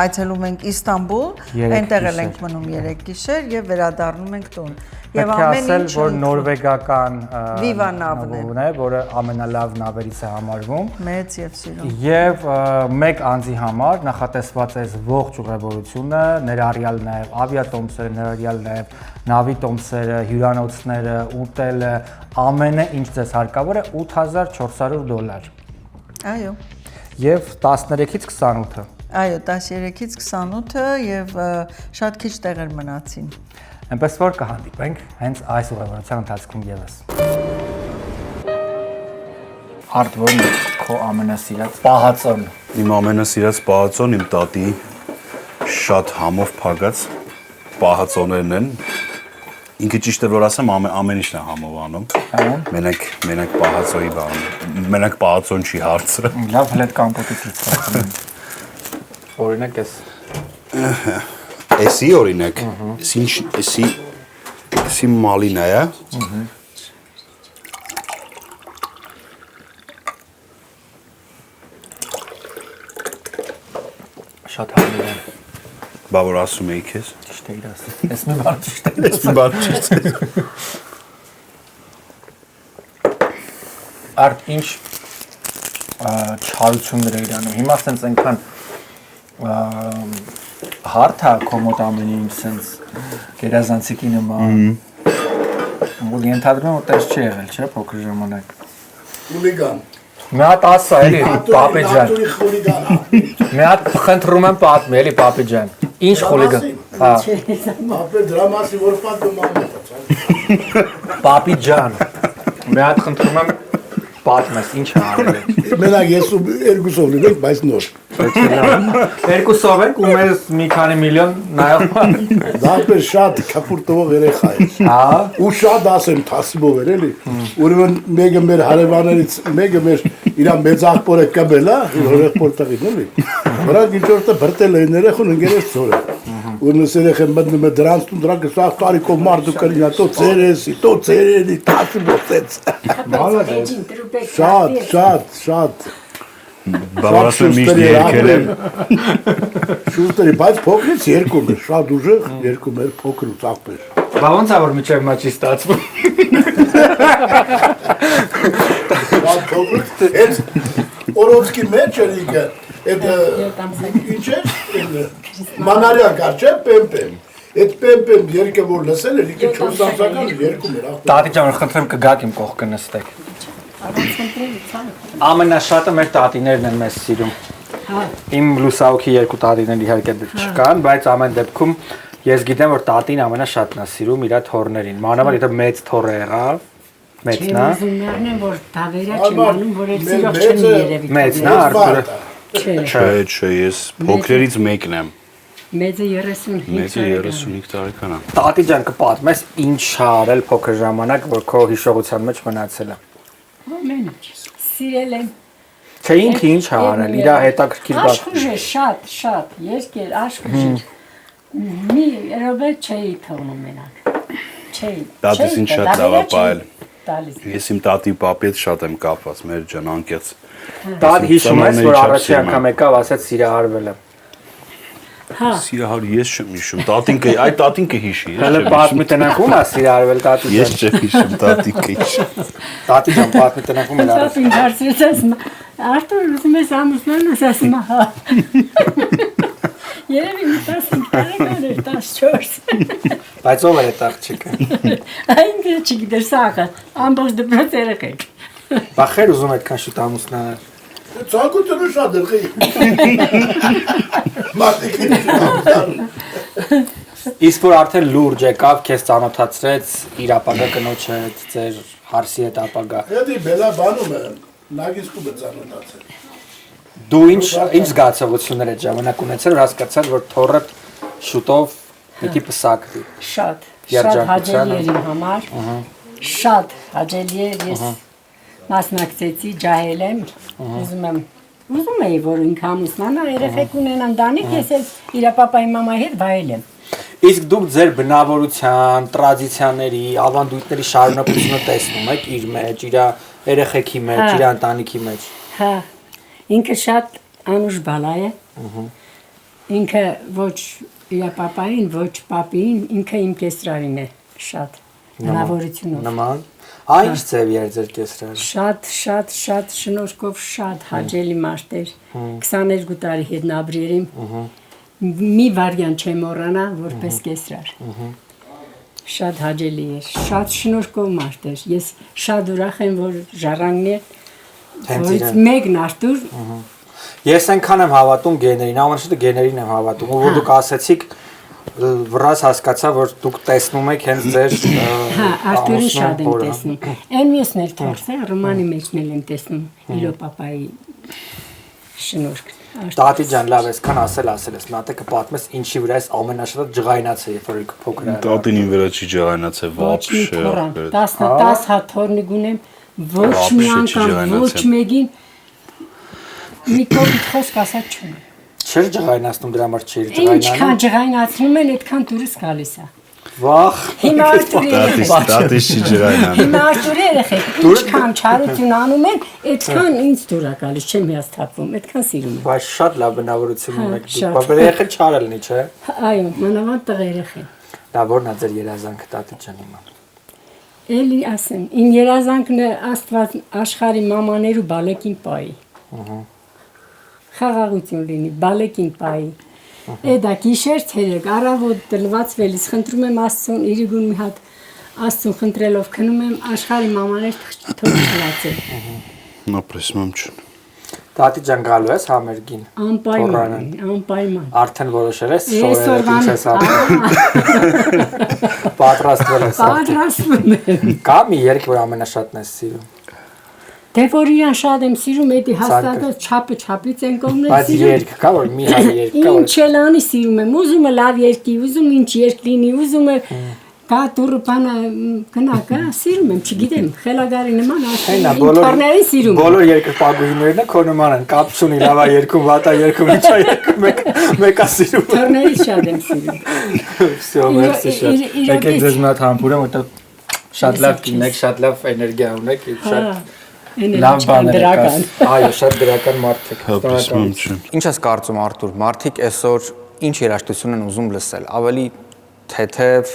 այցելում ենք Իստանբուլ, այնտեղ ենք մնում 3 գիշեր եւ վերադառնում ենք տուն։ Եվ ամեն ինչ որ նորվեգական Viva նավն է, որը ամենալավ նավերից է համարվում, մեծ եւ սիրուն։ Եվ մեկ անձի համար նախատեսված է ողջ ուղևորությունը, ներառյալ նաեւ ավիատոմսերը, ներառյալ նաեւ նավի տոմսերը, հյուրանոցները, ուտելը, ամենը ինչ ձեզ հարկավոր է $8400։ Այո։ Եվ 13-ից 28-ը։ Այո, 13-ից 28-ը եւ շատ քիչ տեղեր մնացին։ Այնպես որ կհանդիպենք հենց այս ուղևորության ընթացքում եւս։ Արդ ո՞րն է քո ամենասիրած պահածոն։ Իմ ամենասիրած պահածոն իմ տատի շատ համով փակած պահածոներն են։ Ինքը ճիշտ է որ ասեմ ամեն ինչն է համով անում։ Մենակ պահածոյի բանը։ Մենակ պահածոն չի հարցը։ Լավ հլետ կամպոտից ստացվում։ Օրինակ էս Էսի օրինակ, էսի մալինա է, շատ հավիլ է, բա որ ասում էի քեզ, ճիշտ է իր ասում, ես մի բան ճիշտ է, ես մի բան ճիշտ է, արդ ինչ չարություններ է իրանում, հիմա սենց ենքան հարդ է կոմոտ ամեն ինչ սենց գերազանցիկի նման, որ ենթադրում եմ, որ տես չի եղել, չէ, փոքր ժամանակ։ Խուլիգան։ Մի հատ ասա, էլի, պապի ջան։ Մի հատ խնդրում եմ պատմի, էլի, պապի ջան։ Ինչ խուլիգան։ Ապեր դրա մասի որ պատմում եմ։ Պապի ջան։ Մի հատ խնդրում եմ պատմես, ինչ է արել։ Մենակ ես ու երկուսով լինենք, բայց նոր։ Երկուսով ենք ու մեզ մի քանի միլիոն նայում։ Դա պես շատ քապուր տվող երեխա է։ Հա։ Ու շատ ասեմ թասիբով էր էլի։ Ուրեմն մեկը մեր հարևաններից, մեկը մեր իր մեծ աղբորը կբել է, իր եղբոր տղին էլի։ Նրանք ինչ որտե բրտել են երեխուն ընկերես ծորը։ Ուրեմն երեխան մտնում է դրանց տուն դրանք սաղ տարիքով մարդու կլինա, տո ցերեսի, տո ցերերի, թասիբոցեց։ Շատ բավարարում միշտ երկել եմ։ Շուտերի, բայց փոքրից երկում էր, շատ ուժեղ երկում էր փոքր ու ծաղպեր։ Բա ոնց է որ միջև մա չի ստացվում։ Շատ փոքրից, այդ օրոցքի մեջ էր ինքը, այդ ինչ էր, մանարյա կար չէ, պեմպեմ։ Այդ պեմպեմ երկը որ լսել էր, ինքը 4 ամսական երկում էր։ Տատի ջան, խնդրեմ կգաք իմ կողքը նստեք։ Ամենաշատը մեր տատիներն են մեզ սիրում։ Իմ լուսահոգի երկու տատիներ իհարկե չկան, բայց ամեն դեպքում ես գիտեմ, որ տատին ամենաշատն է սիրում իր թոռներին։ Մանավանդ եթե մեծ թոռ եղավ, մեծն է։ Ուզումներն են, որ տավերա չեմ անում, որ էլ սիրող չեմ երևի։ Մեծն է, Արթուրը։ Չէ, ես փոքրերից մեկն եմ։ Մեծը 35 Մեծը 35 տարեկան է։ Տատի ջան կպատմես ինչ արել փոքր ժամանակ, որ քո հիշողության մեջ մնացել է։ Ամեն ինչ։ Սիրել եմ։ Չէ ինքը ինչ է արել, իր հետաքրքիր բան։ Աշխուժ է շատ, երկել աշխուժ է։ Մի րոպե չէի թողնում մենակ։ Չէի։ Տատիս ինչ շատ լավ է պահել։ տալիս։ Ես իմ տատի պապի հետ շատ եմ կապված, մեր ջան անկեղծ։ Տատ հիշում ես, որ առաջի անգամ եկավ, ասեց սիրահարվել եմ։ Հա։ Սիրահար ես չեմ հիշում, տատինքը, այ տատինքը հիշի, ես Հələ պատմի տնանքում է սիրահարվել տատի ջան։ Ես չեմ հիշում, տատինքը հիշի։ Տատի ջան պատմի տնանքում էլ արել։ Ինձ հարցրեց, Արտուր ուզում ես ամուսնանս ասում հա։ Երևի մի 15 տարեկան էր 14։ Բայց ով է այդ աղջիկը։ Այն չգիտեր սաղը, ամբողջ դպրոց երեխեք։ Բախեր ուզում այդքան շուտ ամուսնանալ։ Ցանկությունը շատ դրխի։ Մարդիկին։ Իսկ որ արդեն լուրջ եկավ, քեզ ծանոթացրեց իր ապագա կնոջը, ձեր հարսի հետ ապագա։ Հետի բելա բանում է, նագիսկու բծանոթացել։ Դու ինչ զգացողություններ այդ ժամանակ ունեցել, որ հասկացար, որ թորդ շուտով պիտի պսակվի։ Շատ հաճելի էր իմ համար։ Շատ հաճելի էր, ես մասնակցեցի, ջահել եմ, ուզում էի, որ ինքը ամուսնանա, երեխեք ունեն ընտանիք, ես էլ իր պապայի մամայի հետ վայել եմ։ Իսկ դուք ձեր բնավորության, տրադիցիաների, ավանդույթների շարունակությունը տեսնում եք իր մեջ, իր երեխեքի մեջ, իր ընտանիքի մեջ։ Հա, ինքը շատ անուշ բալա է։ Ինքը ոչ իր պապային, ոչ պապին, ինքը իմ կեսրարին է, շատ բնավորությունով։ Նման։ Այն ինչ ձևի էր ձեր կեսրարը։ Շատ շնորհքով շատ հաճելի մարդ էր։ 22 տարի հետնաբրի էր իմ։ Մի վարյան չեմ մոռանա, որպես կեսրար։ Շատ հաճելի էր, շատ շնորհքով մարդ էր։ Ես շատ ուրախ եմ, որ ժառանգն է, որից մեկն Արտուր։ Ես այնքան եմ հավատում գեներին, ամենաշատը գեներին եմ հավատում, որ դուք ասեցիք, վրաս հասկացա, որ դուք տեսնում եք հենց ձեր Արտուրին շատ եմ տեսնում։ Այն մյուսն էլ թողսը, ռոմանի մեջն էլ եմ տեսնում, Իլո պապայի շնորհք։ Տատի ջան, լավ ես, քան ասել ես, նատը կպատմես ինչի վրա ես ամենաշատը ջղայնացել, երբ որ փոքր էր։ Տատին իմ վրա չի ջղայնացել, вообще։ 10 հատ թորնիկ ունեմ, ոչ մի անգամ, ոչ մեկին մի կողմ խոսք ասած չունեմ։ Չէր ջղայնացնում դրա համար չէր ջղայնանում։ Ինչքան ջղայնացնում են, այդքան դուրս գալիս է։ Վախ։ Հիմա Արտուրի երեխեք։ Տատի չի ջղայնանում։ Հիմա Արտուրի երեխեք, ինչքան չարություն անում են, այդքան ինձ դուր է գալիս, չեմ հիասթափվում, այդքան սիրում եմ։ Բայց շատ լավ բնավորություն ունեք դուք։ Բայց երեխեն չարը լինի, չէ՞։ Այո, մանավանդ տղա երեխեն։ Լավ, ո՞րն է ձեր երազանքը տատի ջան հիմա։ Էլի ասեմ, իմ երազանքն է Աստված աշխարհի մամաներ ու բալեկին պայի։ Խաղաղություն լինի, բալեկին պայի։ Էդա գիշեր ցերեկ առավոտ դլվածվելիս խնդրում եմ Աստծուն իրիգուն մի հատ Աստծուն խնդրելով քնում եմ աշխարհի մամաներ թող չլացել։ Ապրեսում չուն։ Տատի ջան գալու ես համերգին։ Անպայման։ Արդեն որոշել ես շոուերը ինչ ես ապրում։ Պատրաստվել ես։ Պատրաստվում եմ։ Կա մի երգ, որ ամենաշատն ես սիրում։ Դե որ իրան շատ եմ սիրում, էդի հաստատած չափից են կողմներ բայց սիրում։ երգ կա, որ մի հատ երգ կա։ Ինչ էլ անի սիրում եմ, ուզում է լավ երգի, ուզում ինչ երգ լինի, ուզում է կա դուրը բանը գնակա, սիրում եմ, չգիտեմ, խելագարի նման ասում, ինտերների սիրում։ Բոլոր երկրպագուհիներն քո նման են, կապ չունի, լավա երգում, վատա երգում, ինչա երգում, մեկա սիրում։ Ինտերների շատ եմ սիրում։ Всё, մերսի շատ։ Եկեք ձեզ մի հատ համբուրեմ, որտեղ շատ լավ կինեք, շատ լավ էներգիա ունեք, շատ լավ բաներ եք։ Այո, շատ դրական մարդիկ։ Ապրեսում չուն։ Ինչ ես կարծում Արտուր, մարդիկ այսօր ինչ երաժշտություն են ուզում լսել, ավելի թեթև,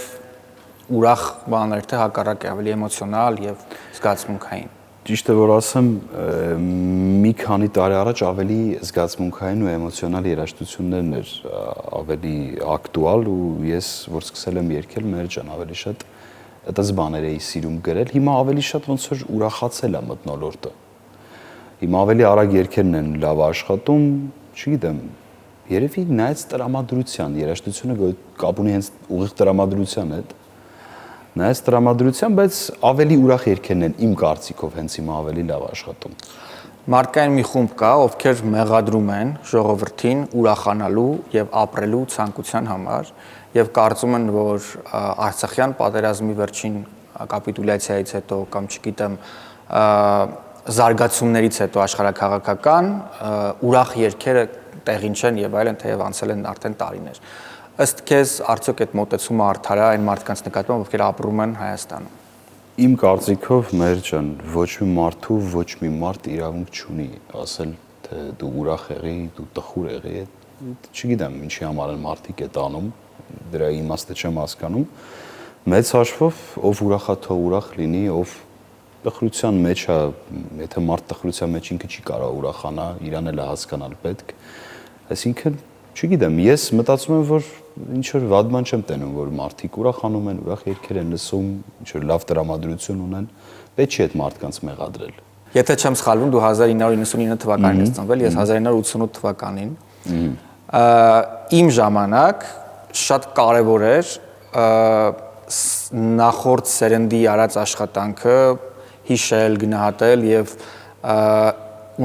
ուրախ բաներ, թե հակառակը ավելի էմոցիոնալ եւ զգացմունքային։ Ճիշտ է որ ասեմ, մի քանի տարի առաջ ավելի զգացմունքային ու էմոցիոնալ երաժշտություններն էր ավելի ակտուալ ու ես որ սկսել եմ երգել մեր ջան ավելի շատ այդպես բաներ էի սիրում գրել, հիմա ավելի շատ ոնց որ ուրախացել է մթնոլորտը։ Հիմա ավելի արագ երգերն են լավ աշխատում, չգիտեմ, երևի նայած տրամադրության, երաժշտությունը կապ ունի հենց ուղիղ տրամադրության հետ։ Նայած տրամադրության, բայց ավելի ուրախ երգերն են իմ կարծիքով հենց հիմա ավելի լավ աշխատում։ Մարդկային մի խումբ կա, ովքեր մեղադրում են ժողովրդին ուրախանալու եւ ապրելու ցանկության համար եւ կարծում են, որ Արցախյան պատերազմի վերջին կապիտուլյացիայից հետո կամ չգիտեմ զարգացումներից հետո աշխարհակաղակական ուրախ երգերը տեղին չեն եւ այլն, թեև անցել են արդեն տարիներ։ Ըստ քեզ արդյոք այդ մոտեցումը արդար է այն մարդկանց նկատմամբ, ովքեր ապրում են Հայաստանում։ Իմ կարծիքով մեր ջան, ոչ մի մարդու ոչ մի մարդ իրավունք չունի ասել, թե դու ուրախ եղի, դու տխուր եղի, չգիտեմ ինչի համար են մարդիկ այդ անում, դրա իմաստը չեմ հասկանում։ Մեծ հաշվով ով ուրախ է թող ուրախ լինի, ով տխրության մեջ է, եթե մարդ տխրության մեջ ինքը չի կարող ուրախանա, իրան էլ հասկանալ պետք։ Այսինքն, չգիտեմ, ես մտածում եմ, որ ինչ որ վատ բան չեմ տենում, որ մարդիկ ուրախանում են, ուրախ երգեր են լսում, ինչ որ լավ տրամադրություն ունեն, պետք չի այդ մարդկանց մեղադրել։ Եթե չեմ սխալվում, դու 1999 թվականին ես ծնվել, ես 1988 թվականին։ Իմ ժամանակ շատ կարևոր էր նախորդ սերնդի արած աշխատանքը հիշել, գնահատել եւ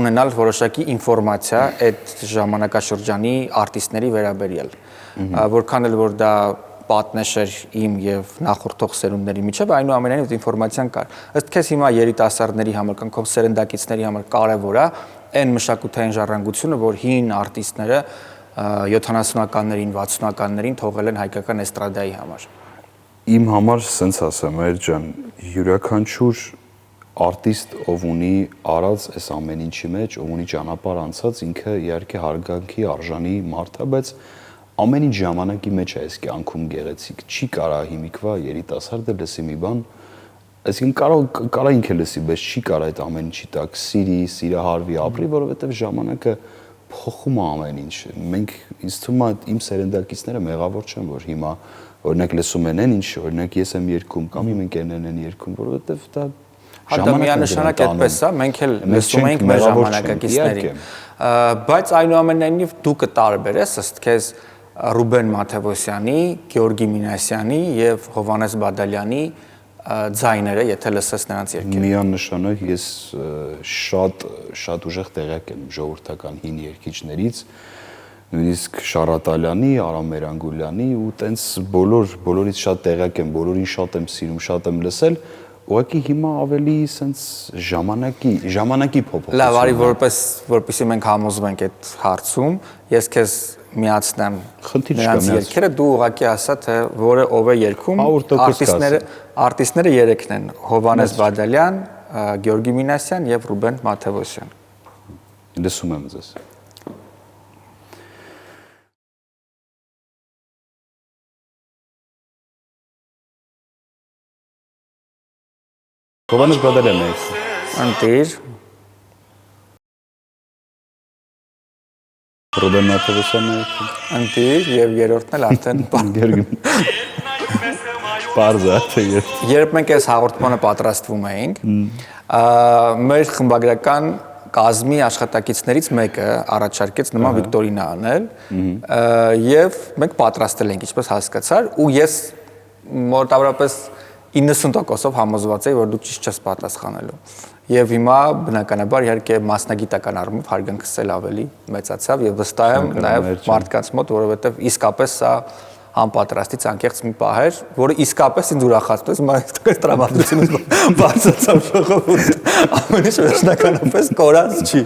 ունենալ որոշակի ինֆորմացիա այդ ժամանակաշրջանի արտիստների վերաբերյալ։ Որքան էլ որ դա պատնեշ էր իմ եւ նախորդող սերունդների միջև, այնուամենայնիվ այդ ինֆորմացիան կար։ Ըստ քեզ հիմա երիտասարդների համար կամ քո սերնդակիցների համար կարևոր է այն մշակութային ժառանգությունը, որ հին արտիստները 70-ականներին, 60-ականներին թողել են հայկական էստրադայի համար։ Իմ համար սենց ասեմ, ջան, յուրաքանչյուր արտիստ, ով ունի արած այս ամեն ինչի մեջ, ով ունի ճանապարհ անցած, ինքը իհարկե հարգանքի արժանի մարդ է, բայց ամեն ինչ ժամանակի մեջ է այս կյանքում գեղեցիկ։ Չի կարա հիմիկվա երիտասարդը լսի մի բան, այսինքն կարա ինքը լսի, բայց չի կարա այդ ամեն ինչի տակ սիրի, սիրահարվի, ապրի, որովհետև ժամանակը փոխում է ամեն ինչ։ Մենք ինձ թվում է իմ սերնդակիցները մեղավոր չեն, որ հիմա օրինակ լսում են այն ինչ, օրինակ ես եմ երգում կամ իմ ընկերներն են երգում, որովհետև դա ժամանականշանակ այդպես է, մենք էլ լսում ենք մեր ժամանակակիցներին։ Բայց այնուամենայնիվ դու կտարբերես ըստ քեզ Ռուբեն Մաթևոսյանի, Գեորգի Մինասյանի եւ Հովհաննես Բադալյանի ձայները, եթե լսես նրանց երգերը։ Միանշանակ ես շատ ուժեղ տեղյակ եմ ժողովրդական հին երգիչներից, նույնիսկ Շարատալյանի, Արամ Մերանգուլյանի ու տենց բոլորից շատ տեղյակ եմ, բոլորին շատ եմ սիրում, շատ եմ լսել, ուղղակի հիմա ավելի սենց ժամանակի փոփոխություն։ Լավ, արի որպեսզի մենք համոզվենք այդ հարցում, ես քեզ միացնեմ նրանց երգերը, դու ուղղակի ասա, թե որը ով է երգում, արտիստները երեքն են, Հովհաննես Բադալյան, Գեորգի Մինասյան եւ Ռուբեն Մաթևոսյան։ Լսում եմ ձեզ։ Հովհաննես Բադալյանն է։ Ընտիր։ Ռուբեն Մաթևոսյանն է։ Ընտիր եւ երրորդն էլ արդեն Պարզ է, թե երբ մենք այս հաղորդմանը պատրաստվում էինք, մեր խմբագրական կազմի աշխատակիցներից մեկը առաջարկեց նման վիկտորինա անել եւ մենք պատրաստել ենք, ինչպես հասկացար, ու ես մոտավորապես 90%-ով համոզված էի, որ դու ճիշտ չես պատասխանելու։ Եվ հիմա բնականաբար իհարկե մասնագիտական առումով հարգանքս էլ ավելի մեծացավ եւ վստահ եմ նաեւ մարդկանց մոտ, որովհետեւ իսկապես սա անպատրաստից անկեղծ մի պահ էր, որը իսկապես ինձ ուրախացրեց, մայրիկական տրամադրությունից բարձրացավ ժողովուրդը, ամեն ինչ վերջնականապես կորած չի,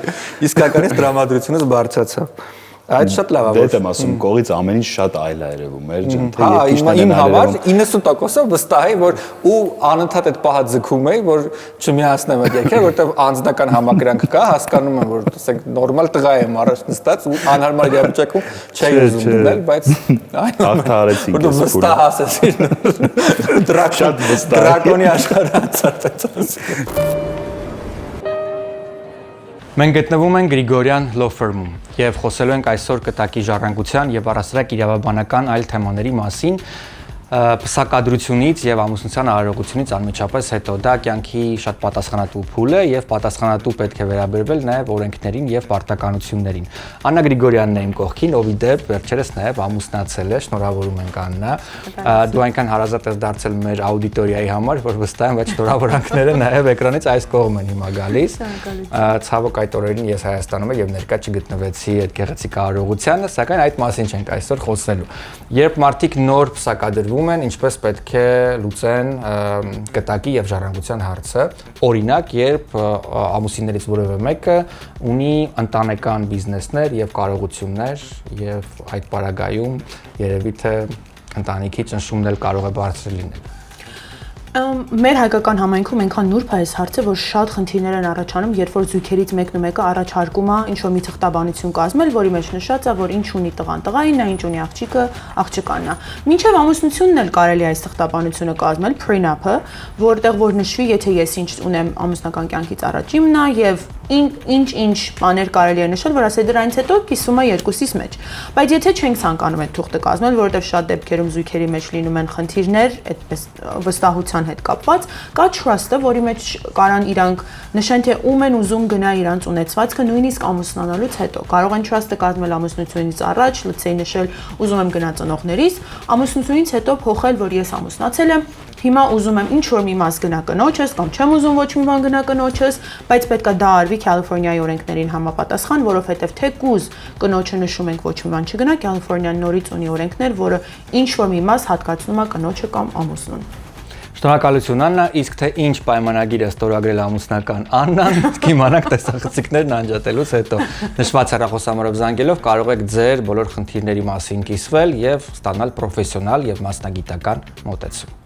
իսկականից տրամադրությունից բարձրացավ։ Այդ շատ լավ է։ Դե եմ ասում, կողից ամեն ինչ շատ այլ է երևում, ջան, թե երկիշներն իմ համար 90%-ով վստահ եմ, որ ու անընդհատ այդ պահը ձգում էի, որ չմիացնեմ այդ երկերը, որովհետև անձնական համակրանք կա, հասկանում եմ, որ ասենք նորմալ տղա եմ առաջ նստած ու անհարմար իրավիճակում չէի ուզում դնել, բայց հաղթահարեցինք։ Որ դու վստահ ասեցիր։ Դրակոնի աշխարհը անցած։ Մենք գտնվում ենք Գրիգորյան Law Firm-ում եւ խոսելու ենք այսօր կտակի ժառանգության եւ առասարակ իրավաբանական այլ թեմաների մասին, փսակադրությունից եւ ամուսնության արարողությունից անմիջապես հետո դա կյանքի շատ պատասխանատու փուլ է եւ պատասխանատու պետք է վերաբերվել նաեւ օրենքներին եւ պարտականություններին։ Աննա Գրիգորյանն է իմ կողքին, ով ի դեպ վերջերս նաեւ ամուսնացել է, շնորհավորում ենք Աննա։ Դու այնքան հարազատ ես դարձել մեր աուդիտորիայի համար, որ վստահ եմ, որ շնորհավորանքները նաեւ էկրանից այս կողմ են հիմա գալիս։ Ցավոք այդ օրերին ես Հայաստանում եմ եւ ներկա չգտնվեցի այդ գեղեցիկ արարողությանը, սակայն այդ մասին չենք այսօր խոսելու։ Երբ մարդիկ նոր փսակադրվում են, ինչպես պետք է լուծեն կտակի եւ ժառանգության հարցը, օրինակ, երբ ամուսիններից որևէ մեկը ունի ընտանեկան բիզնեսներ եւ կարողություններ եւ այդ պարագայում երևի թե ընտանիքի ճնշումն էլ կարող է բարձր լինել։ Մեր հայկական համայնքում այնքան նուրբ է այս հարցը, որ շատ խնդիրներ են առաջանում, երբ որ զույգերից մեկն ու մեկը առաջարկում է ինչ-որ մի թղթաբանություն կազմել, որի մեջ նշած է, որ ինչ ունի տղան տղային է, ինչ ունի աղջիկը աղջկանն է։ Մինչև ամուսնությունն էլ կարելի է այս թղթաբանությունը կազմել, prenup-ը, որտեղ որ նշվի, եթե ես ինչ ունեմ ամուսնական կյանքից առաջ իմն է եւ ինչ բաներ կարելի է նշել, որ ասե դրանից հետո կիսում է երկուսիս մեջ։ Բայց եթե չենք ցանկանում այդ թուղթը կազմել, որովհետև շատ դեպքերում զույգերի մեջ լինում են խնդիրներ, այդպես վստահության հետ կապված, կա trust-ը, որի մեջ կարան իրանք նշեն, թե ում են ուզում գնա իրանց ունեցվածքը նույնիսկ ամուսնանալուց հետո։ Կարող են trust-ը կազմել ամուսնությունից առաջ, լցեի նշել ուզում եմ գնա ծնողներիս, ամուսնությունից հետո փոխել, որ ես ամուսնացել եմ, հիմա ուզում եմ ինչ-որ մի մաս գնա կնոջս կամ չեմ ուզում ոչ մի բան գնա կնոջս, բայց պետք է դա արվի Կալիֆոռնիայի օրենքներին համապատասխան, որովհետև թեկուզ կնոջը նշում ենք ոչ մի բան չգնա, Կալիֆոռնիան նորից ունի օրենքներ, որը ինչ-որ մի մաս հատկացնում է կնոջը կամ ամուսնուն։ Շնորհակալություն Աննա, իսկ թե ինչ պայմանագիր է ստորագրել ամուսնական Աննան, կիմանաք տեսախցիկներն անջատելուց հետո։ Նշված հեռախոսամարով զանգելով կարող եք ձեր բոլոր խնդիրների մասին կիսվել եւ ստանալ պրոֆեսիոնալ եւ մասնագիտական մոտեցում։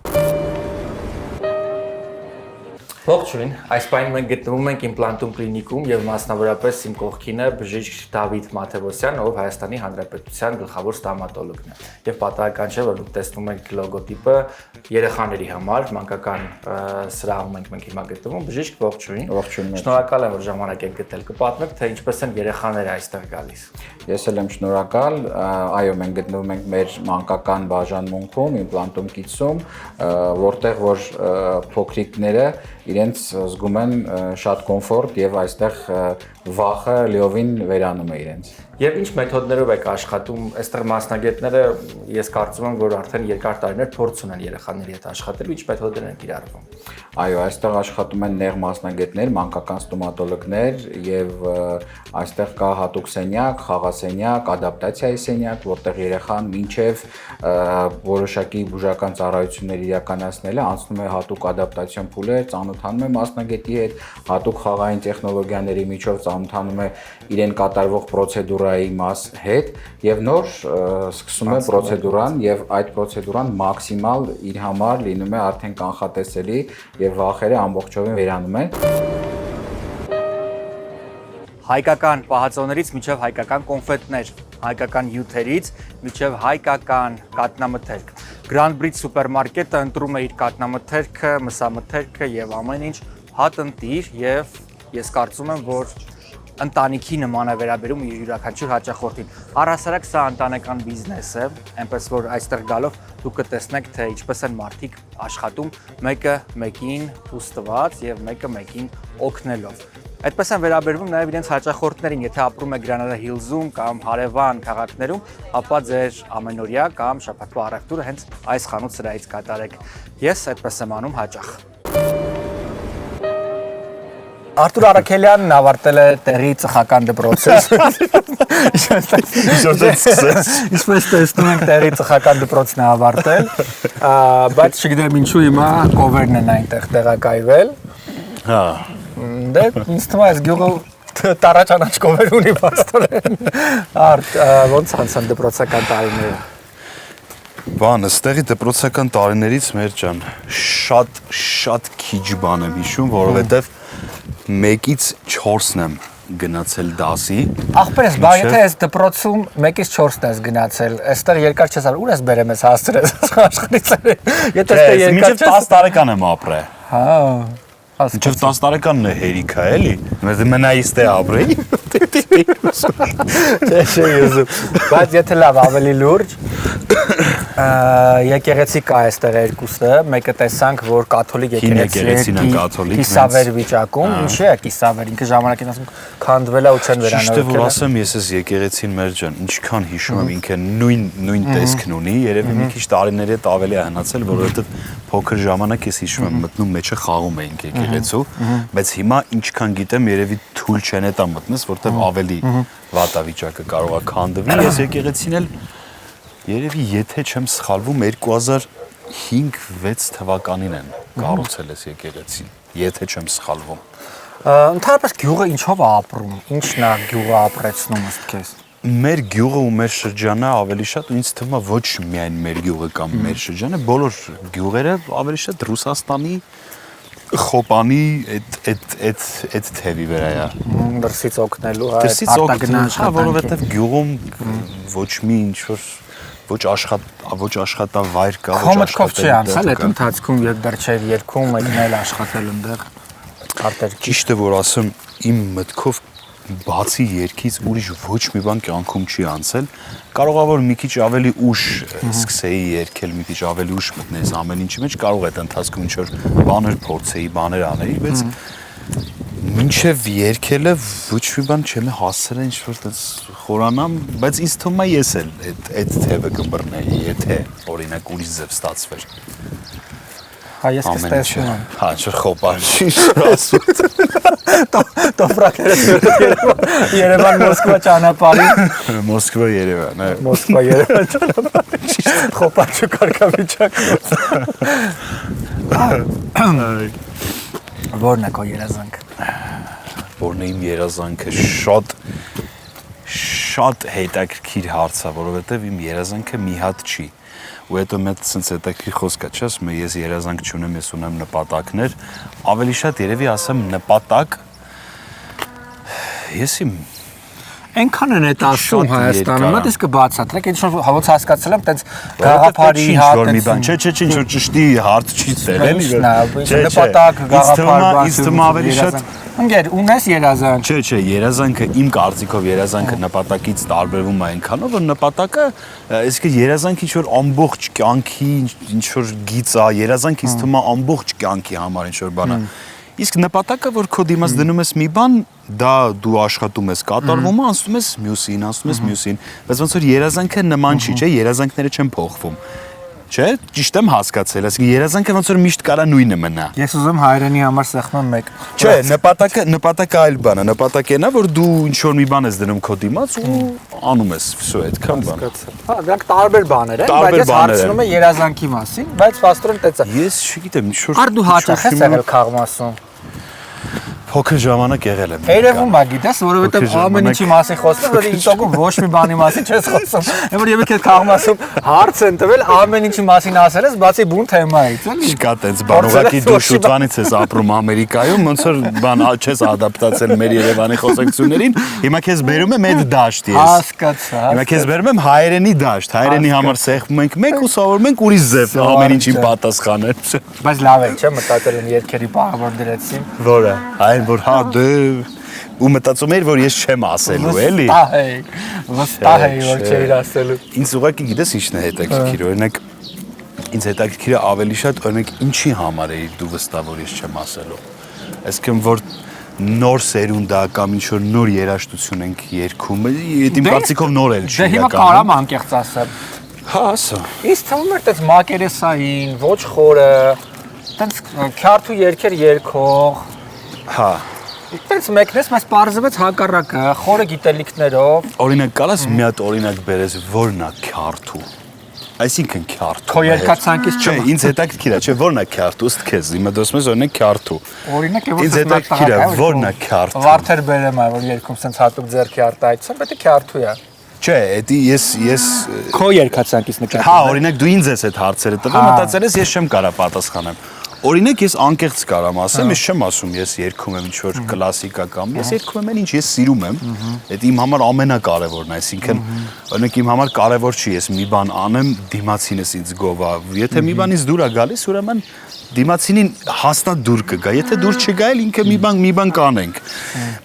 Ողջույն, այս պահին մենք գտնվում ենք Իմպլանտում կլինիկում եւ մասնավորապես իմ կողքին է բժիշկ Դավիթ Մաթևոսյան, ով Հայաստանի Հանրապետության գլխավոր ստոմատոլոգն է։ Եվ պատահական չէ, որ դուք տեսնում եք լոգոտիպը երեխաների համար, մանկական սրահում մենք հիմա գտնվում։ Բժիշկ, ողջույն։ Ողջույն։ Շնորհակալ եմ, որ ժամանակ եք գտել։ Կպատմեք, թե ինչպես են երեխաները այստեղ գալիս։ Ես էլ եմ շնորհակալ, այո, մենք գտնվում ենք մեր մանկական բաժանմունքում, Իմպլանտում կիցում, որտեղ որ փոքրիկները իրենց զգում են շատ կոմֆորտ եւ այստեղ վախը լիովին վերանում է իրենց։ Եվ ինչ մեթոդներով եք աշխատում, այստեղ մասնագետները ես կարծում եմ, որ արդեն երկար տարիներ փորձ ունեն երեխաների հետ աշխատելու, ինչ մեթոդներ են կիրառվում։ Այո, այստեղ աշխատում են նեղ մասնագետներ, մանկական ստոմատոլոգներ եւ այստեղ կա հատուկ սենյակ, խաղասենյակ, ադապտացիայի սենյակ, որտեղ երեխան մինչեւ որոշակի բուժական ծառայություններ իրականացնելը անցնում է հատուկ ադապտացիոն փուլեր, ծանոթանում է մասնագետի հետ, հատուկ խաղային տեխնոլոգիաների միջով ծանոթանում է իրեն կատարվող պրոցեդուրայի մաս հետ եւ նոր սկսում է պրոցեդուրան եւ այդ պրոցեդուրան մաքսիմալ իր համար լինում է արդեն կանխատեսելի եւ վախերը ամբողջովին վերանում են։ Հայկական պահածոներից մինչև հայկական կոնֆետներ, հայկական հյութերից մինչև հայկական կատնամթերք։ Grand Bridge սուպերմարկետը ընտրում է իր կատնամթերքը, մսամթերքը եւ ամեն ինչ հատնտիր եւ ես կարծում եմ, որ ընտանիքի նման է վերաբերում իր յուրաքանչյուր հաճախորդին։ Առհասարակ սա ընտանեկան բիզնես է, այնպես որ այստեղ գալով դուք կտեսնեք, թե ինչպես են մարդիկ աշխատում, մեկը մեկին ուստված եւ մեկը մեկին օգնելով։ Այդպես են վերաբերվում նաև իրենց հաճախորդներին, եթե ապրում եք Գրանադա Հիլզում կամ հարևան քաղաքներում, ապա ձեր ամենօրյա կամ շաբաթվա առևտուրը հենց այս խանութ սրահից կատարեք։ Ես այդպես եմ անում հաճախ։ Արտուր Արաքելյանն ավարտել է տեղի ծխական դպրոցը։ Ինչպես տեսնում ենք, տեղի ծխական դպրոցն է ավարտել, բայց չգիտեմ ինչու հիմա կովերն են այնտեղ տեղակայվել։ Հա։ Դե ինձ թվում է այս գյուղը տարաճանաչ կովեր ունի բաստորեն։ Ոնց անցան դպրոցական տարիները։ Բան, ըստեղի դպրոցական տարիներից մեր ջան, շատ քիչ բան եմ հիշում, որովհետև 1-ից 4-ն եմ գնացել դասի։ Ախպերս, բա եթե այս դպրոցում 1-ից 4-ն ես գնացել, այստեղ երկար չես արել, ուր ես բերեմ ես հասցրես աշխարհից։ Եթե այստեղ երկար չես 10 տարեկան եմ ապրել։ Հա։ Մինչև 10 տարեկանն է հերիքա, էլի։ Մենա իստե ապրեի։ Չէ, ուզում։ Բայց եթե լավ ավելի լուրջ, եկեղեցի կա այստեղ երկուսը, մեկը տեսանք, որ կաթոլիկ եկեղեցին է կաթոլիկ։ Կիսավեր վիճակում, ինչի է կիսավեր, ինքը ժամանակին ասում քանդվել է ու չեն վերանորոգել։ Ճիշտ է, որ ասեմ, ես ես եկեղեցին մեր ջան, ինչքան հիշում եմ, ինքը նույն տեսքն ունի, երևի մի քիչ տարիների հետ ավելի է հնացել, որովհետև փոքր ժամանակ ես հիշում եմ մտնում մեջը խաղում էինք եկեղեցու, բայց հիմա ինչքան գիտեմ, երևի թույլ չեն էտա մտնես, որտեղ ավելի վատավիճակը կարող է քանդվի։ Ես եկեղեցին էլ երևի եթե չեմ սխալվում 2005-6 թվականին են կառուցել ես եկեղեցին, եթե չեմ սխալվում։ Ընդհանրապես գյուղը ինչով է ապրում, ինչն է գյուղը ապրեցնում ըստ քեզ։ մեր գյուղը ու մեր շրջանը ավելի շատ ինձ թվում է ոչ միայն մեր գյուղը կամ մեր շրջանը, բոլոր գյուղերը ավելի շատ Ռուսաստանի խոպանի այդ թևի վրա է։ Դրսից օգնելու, Դրսից օգնելու, որովհետև գյուղում ոչ մի ինչ որ ոչ աշխատավայր կա, ոչ աշխատել։ Չի անցել այդ ընթացքում, երբ դեռ չէր երկում մեկնել աշխատել այնտեղ արտերկիր։ Ճիշտ է որ ասեմ, իմ մտքով բացի երգից ուրիշ ոչ մի բան կյանքում չի անցել, կարող է որ մի քիչ ավելի ուշ սկսեի երգել, մի քիչ ավելի ուշ մտնես ամեն ինչի մեջ, կարող է այդ ընթացքում ինչ որ բաներ փորձեի, բաներ անեի, բայց մինչև երգելը ոչ մի բան չեմ հասցրել ինչ որ այդպես խորանամ, բայց ինձ թվում է ես էլ այդ թևը կբռնեի, եթե օրինակ ուրիշ ձև ստացվեր։ Հա ես կստեսնում եմ։ Հա, չխոպար չի ասում։ Տոֆրակները Երևան Մոսկվա ճանապարհին։ Մոսկվա Երևան, հա։ Մոսկվա Երևան ճանապարհին։ Խոպար չկարգավիճակ։ Որն է քո երազանքը։ Որն է իմ երազանքը շատ հետաքրքիր հարց է, որովհետև իմ երազանքը մի հատ չի։ Ու հետո մեծ sense հետաքրքիր խոսք է, չես, ես երազանք չունեմ, ես ունեմ նպատակներ, ավելի շատ երևի ասեմ նպատակ ես իմ Այնքան են այդ ասում Հայաստանում, մտես կբացատրեք, ինչ որ ոնց հասկացել եմ, տենց գաղափարի հատ մի բան, չէ, ինչ որ ճշտի հարց չի ծերել, նպատակ, գաղափար, ինձ թվում ավելի շատ ընկեր, ունես երազանք։ Չէ, երազանքը իմ կարծիքով երազանքը նպատակից տարբերվում է այնքանով, որ նպատակը, այսինքն երազանքը ինչ որ ամբողջ կյանքի ինչ որ գիծ է, երազանքը ինձ թվում է ամբողջ կյանքի համար ինչ որ բան է։ Իսկ նպատակը, որ քո դիմաց դնում ես մի բան, դա դու աշխատում ես, կատարվում է, անցնում ես մյուսին, բայց ոնց որ երազանքը նման չի, չէ, երազանքները չեն փոխվում։ Չէ, ճիշտ եմ հասկացել, այսինքն երազանքը ոնց որ միշտ կարա նույնը մնա։ Ես ուզում հայրենի համար սեղմեմ մեկ։ Չէ, նպատակը այլ բան է, նպատակն է, որ դու ինչ որ մի բան ես դնում քո դիմաց ու անում ես, վсё, այդքան բան։ Հա, դրանք տարբեր բաներ են, բայց ես հարցնում եմ երազանքի մասին, բայց վաստրոն տեցա։ Ես չգիտեմ, ինչ որ Արդ դու հաճախ ես եղել Խաղմասում։ Փոքր ժամանակ եղել եմ։ Երևում է, գիտես, որովհետև ամեն ինչի մասին խոսում, որ ինտոգում ոչ մի բանի մասին չես խոսում։ Այն որ եկեք Խաղմասում հարց են տվել, ամեն ինչի մասին ասել ես, բացի բուն թեմայից, էլի։ Չկա տենց բան, ուղղակի դու շուտվանից ես ապրում Ամերիկայում, ոնց որ բան չես ադապտացել մեր Երևանի խոսակցություններին, հիմա քեզ բերում եմ այդ դաշտ ես։ Հասկացա։ Հիմա քեզ բերում եմ հայրենի դաշտ, հայրենի համար սեղմում ենք մեկ ու սովորում ենք ուրիշ ձև ամեն ինչին պատասխանել։ Բայց լավ է, չէ՞, մտածել եմ երկերի բաղավոր դրեցին։ Որը, այն որ հա դե ու մտածում էր որ ես չեմ ասելու, էլի։ Վստահ էի, որ չէիր ասելու։ Ինձ ուղղակի գիտես ինչն է հետաքրքիր, օրինակ ինձ հետաքրքիր է ավելի շատ օրինակ ինչի համար էի դու վստահ որ ես չեմ ասելու։ Այսինքն որ նոր սերունդա կամ ինչ որ նոր երաժշտություն ենք երգում, իմ կարծիքով նոր էլ չի իրականում։ Դե հիմա կարամ անկեղծ ասեմ։ Հա, ասա։ Իսկ թվում էր տես մակերեսային, ոչ խորը, տես քյարթու երգեր երգող։ Հա։ Տենց մեկնես, բայց պարզվեց հակառակը, խորը գիտելիքներով։ Օրինակ կարաս մի հատ օրինակ բերես, որն է քյարթու։ Այսինքն քյարթու։ Քո երկացանկից չէ, ինձ հետաքրքիր է, չէ, որն է քյարթու, ըստ քեզ, իմը դասում ես օրինակ քյարթու։ Օրինակ է որ ինձ հետաքրքիր է, որն է քյարթու։ Վարդեր բերեմ է, որ երկում սենց հատուկ ձեռքի արտահայտության, պետք է քյարթու է։ Չէ, էդի ես քո երկացանկից նկատի։ Հա, օրինակ դու ինձ ես այդ հարցերը տվել, մտածել ես ես չեմ կարա պատասխանեմ։ Օրինակ ես անկեղծ կարամ ասեմ, ես չեմ ասում ես երգում եմ ինչ-որ կլասիկա կամ ես երգում եմ ինչ ես սիրում եմ։ Այդ իմ համար ամենակարևորն է, այսինքն օրինակ իմ համար կարևոր չի ես մի բան անեմ, դիմացինս ինձ գովա։ Եթե մի բանից դուր է գալիս, ուրեմն դիմացինին հաստատ դուր կգա։ Եթե դուր չգա, ինքը մի բան կանենք։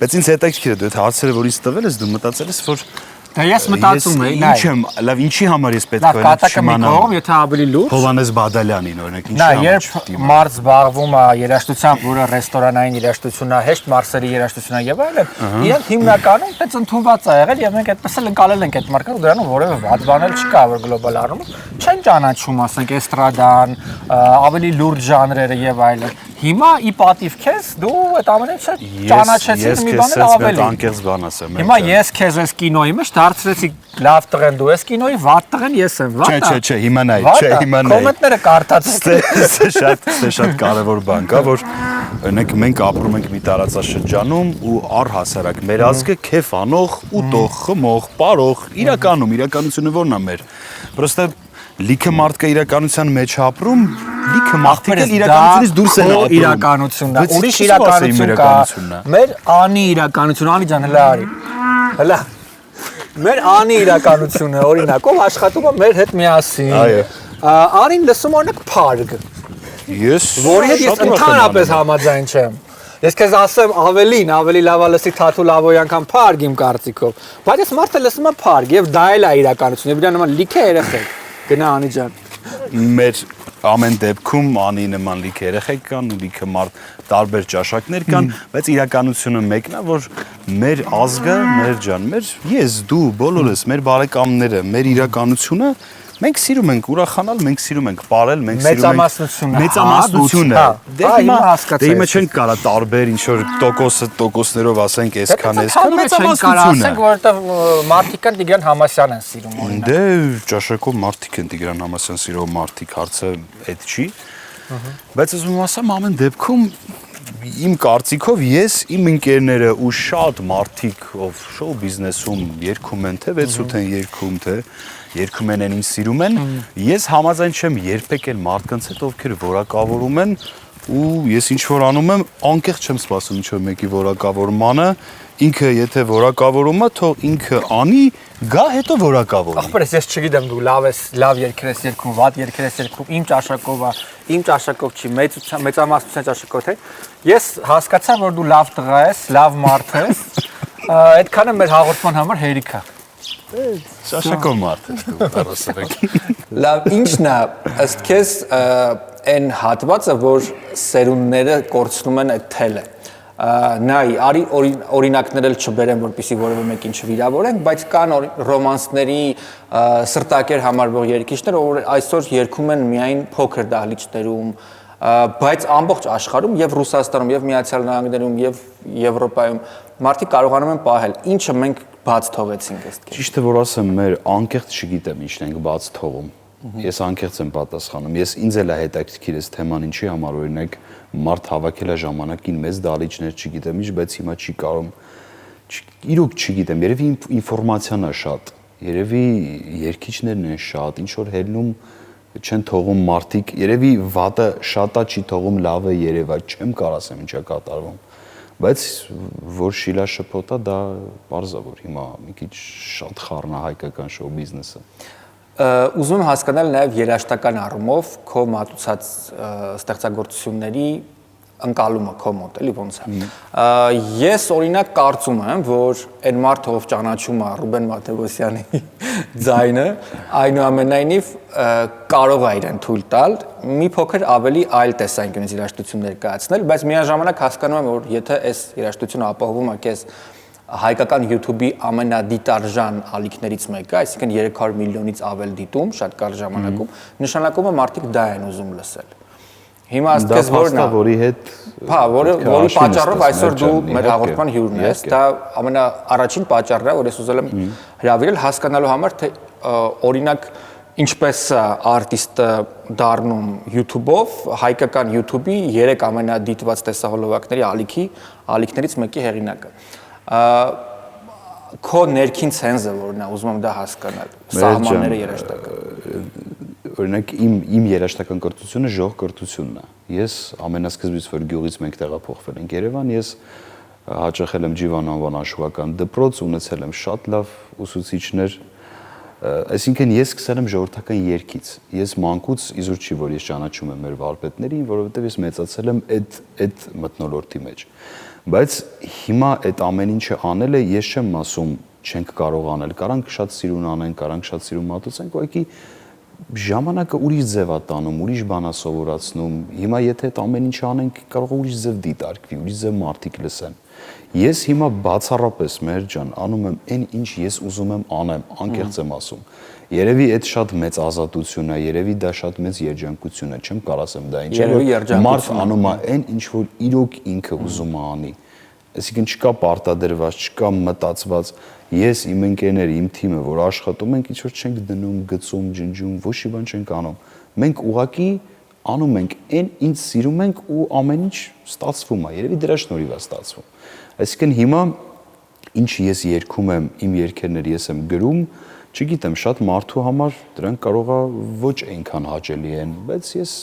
Բայց ինձ հետաքրքիր է դու այդ հարցերը որ ինձ տվել ես, դու մտածել ես որ Դա ես մտածում եի, ինչ եմ, լավ, ինչի համար ես պետք է չիմանամ, եթե ավելի լուրջ Հովհաննես Բադալյանին, օրինակ, ինչի համար։ Երբ մարդ զբաղվում է երաժշտությամբ, որը ռեստորանային երաժշտություն է, հեշտ մարսերի երաժշտություն է եւ այլն, իրենք հիմնականում այդպես ընդունված է եղել եւ մենք այդպես էլ ընկալել ենք այդ մարկը, դրանում որևէ վատ բան էլ չկա, որ գլոբալ առումով չեն ճանաչում, ասենք, էստրադան, ավելի լուրջ ժանրերը եւ այլն։ Հիմա ի պատիվ քեզ դու այդ ամենը ճանաչեցիր մի բան էլ ավելի։ Անկեղծ բան ասեմ։ Հիմա ես քեզ այս կինոյի մեջ դարձրեցի լավ տղեն դու ես կինոյի, վատ տղեն ես եմ, վատա։ Չէ, հիմա նայ, Կոմենտները կարդացեք։ Շատ կարևոր բան կա, որ օրինակ մենք ապրում ենք մի տարածաշրջանում ու առհասարակ մեր ազգը քեֆ անող, ուտող, խմող, պարող, իրականությունը որն է մեր։ Պրոստը լիքը մարդկա իրականության մեջ ապրում, լիքը մարդիկ էլ իրականությունից դուրս են ապրում։ Իրականությունն է, ուրիշ իրականություն կա։ Մեր անի իրականությունը, անի ջան, հələ արի։ Հələ մեր անի իրականությունը օրինակով աշխատում է մեր հետ միասին։ Այո։ Արին լսում օրինակ փարգ։ Ես որի հետ ես ընդհանրապես համաձայն չեմ։ Ես քեզ ասեմ ավելի լավ է լսի Թաթու Լավոյան քան փարգ իմ կարծիքով։ Բայց ես մարդը լսում է փարգ եւ դա էլ է իրականությունը։ Եվ դրա նման լիքը երեխեք։ Գնա անի ջան։ Մեր ամեն դեպքում անի նման լիքը երեխեք կան ու լիքը մարդ տարբեր ճաշակներ կան, բայց իրականությունը մեկն է, որ մեր ազգը, ես, դու, բոլորս, մեր բարեկամները, մեր իրականությունը մենք սիրում ենք ուրախանալ, մենք սիրում ենք ապրել, մենք սիրում ենք մեծամասնությունը։ Դե հիմա չենք կարա տարբեր ինչ որ տոկոսներով ասենք այսքան մեծամասնությունը։ Ասենք որովհետև մարդիկ են Տիգրան Համասյանն են սիրում օրինակ։ Դե ճաշակով մարդիկ են Տիգրան Համասյան սիրող մարդիկ, հարցը այդ չի։ Բայց ասում եմ ասեմ ամեն դեպքում իմ կարծիքով ես իմ ընկերները ու շատ մարդիկ ով շոու բիզնեսում երգում են թե 6-8 են երգում թե երգում են ինձ սիրում են ես համաձայն չեմ երբեք էլ մարդկանց հետ ովքեր որակավորում են ու ես ինչ որ անում եմ անկեղծ չեմ սպասում ինչ որ մեկի որակավորմանը ինքը եթե որակավորում է թող ինքը անի գա հետո որակավորում ախպերս ես չգիտեմ դու լավ երգեր ես երգում վատ երգեր ես երգում իմ ճաշակով չի մեծամասնության ճաշակով թե ես հասկացա որ դու լավ տղա ես լավ մարդ ես այդքանը մեր հաղորդման համար հերիք է ճաշակով մարդ ես դու տարասրեք լավ ինչն է ըստ քեզ այն հատվածը որ սերունդները կորցնում են այդ թելը նայ արի օրինակներ էլ չբերեմ որպեսզի որևէ մեկին չվիրավորենք բայց կան ռոմանսների սրտակեր համարվող երգիչներ որ այսօր երգում են միայն փոքր դահլիճներում բայց ամբողջ աշխարհում եւ Ռուսաստանում եւ Միացյալ Նահանգներում եւ Եվրոպայում մարդիկ կարողանում են պահել ինչը մենք բաց թողեցինք ըստ քեզ ճիշտը որ ասեմ մեր անկեղծ չգիտեմ ինչն ենք բաց թողում ես անկեղծ եմ պատասխանում ես ինձ էլ է հետաքրքիր այս թեման ինչի համար օրինակ մարդ հավաքել է ժամանակին մեծ դահլիճներ չգիտեմ ինչ բայց հիմա չի կարող իրոք չգիտեմ երևի ինֆորմացիան է շատ երևի երգիչներն են շատ ինչ որ հելնում չեն թողում մարդիկ երևի վատը շատա չի թողում լավը երևա չեմ կարող ասեմ ինչա կատարվում բայց որ շիլա շփոթա դա բարձա որ հիմա մի քիչ շատ խառն է հայկական շոու բիզնեսը ուզում եմ հասկանալ նաև երաժշտական առումով քո մատուցած ստեղծագործությունների ընկալումը քո մոտ էլի ոնց է ես օրինակ կարծում եմ որ այն մարդը ով ճանաչում է Ռուբեն Մաթեոսյանի ձայնը այնուամենայնիվ կարող է իրեն թույլ տալ մի փոքր ավելի այլ տեսանկյունից երաժշտություններ կայացնել բայց միաժամանակ հասկանում եմ որ եթե այս երաժշտությունը ապահովում է քեզ հայկական YouTube-ի ամենադիտարժան ալիքներից մեկը, այսինքն 300 միլիոնից ավել դիտում, շատ կարճ ժամանակում, նշանակում է մարդիկ դա են ուզում լսել։ Հիմա ասես որն է, որի հետ, հա, որի պատճառով այսօր դու մեր հաղորդման հյուրն ես, դա ամենաառաջին պատճառն է, որ ես ուզել եմ հրավիրել հասկանալու համար, թե օրինակ ինչպես է արտիստը դառնում YouTube-ով, հայկական YouTube-ի 3 ամենադիտված տեսահոլովակների ալիքներից մեկի հեղինակը։ Քո ներքին ցենզը որն է ուզում եմ դա հասկանալ սահմանները երաժշտական օրինակ իմ երաժշտական կրթությունը ժող կրթությունն է ես ամենասկզբից որ գյուղից մենք տեղափոխվել ենք Երևան ես հաճախել եմ Ջիվան անվան աշխուհական դպրոց ունեցել եմ շատ լավ ուսուցիչներ այսինքն ես սկսել եմ ժողովրդական երգից ես մանկուց իզուր չի որ ես ճանաչում եմ մեր վարպետներին որովհետև ես մեծացել եմ այդ մթնոլորտի մեջ բայց հիմա այդ ամեն ինչը անելը ես չեմ ասում չենք կարող անել կարանք շատ սիրուն անենք կարանք շատ սիրուն մատուցենք ուղղակի ժամանակը ուրիշ ձև է տանում ուրիշ բան է սովորացնում հիմա եթե այդ ամեն ինչը անենք կարող է ուրիշ ձև դիտարկվի ուրիշ ձև մարդիկ լսեն ես հիմա բացառապես մեր ջան անում եմ այն ինչ ես ուզում եմ անեմ անկեղծ եմ ասում երևի այդ շատ մեծ ազատություն է երևի դա շատ մեծ երջանկություն է չեմ կարող ասեմ դա ինչ է մարդ անում է այն ինչ որ իրոք ինքը ուզում է անի Այսինքն չկա պարտադրված, չկա մտածված, ես իմ ընկերները, իմ թիմը, որ աշխատում ենք, ինչ որ չենք դնում, գծում, ջնջում, ոչ մի բան չենք անում։ Մենք ուղղակի անում ենք այն, ինչ սիրում ենք ու ամեն ինչ ստացվում է, երևի դրա շնորհիվ է ստացվում։ Այսինքն հիմա ինչ ես երգում եմ, իմ երգերները ես եմ գրում, չգիտեմ, շատ մարդու համար դրանք կարող է ոչ այնքան հաճելի են, բայց ես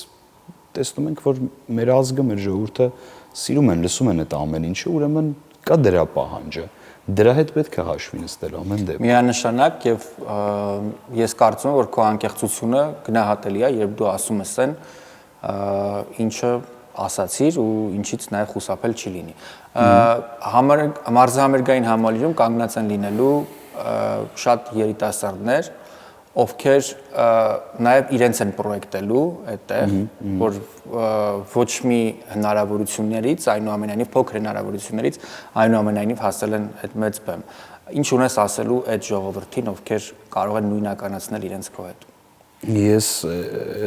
տեսնում ենք, որ մեր ազգը, մեր ժողովուրդը սիրում են, լսում են այդ ամեն ինչը, ուրեմն կա դրա պահանջը։ Դրա հետ պետք է հաշվի նստել ամեն դեպքում։ Միանշանակ եւ ես կարծում եմ, որ քո անկեղծությունը գնահատելի է, երբ դու ասում ես այն, ինչը ասացիր ու ինչից նաեւ խուսափել չի լինի։ Մարզահամերգային համալիրում կանգնած են լինելու շատ երիտասարդներ, ովքեր նաև իրենց են պրոյեկտելու այդտեղ, որ ոչ մի հնարավորություններից, այնուամենայնիվ փոքր հնարավորություններից, այնուամենայնիվ հասել են այդ մեծ բեմ։ Ինչ ունես ասելու այդ ժողովրդին, ովքեր կարող են նույնականացնել իրենց քո հետ։ Ես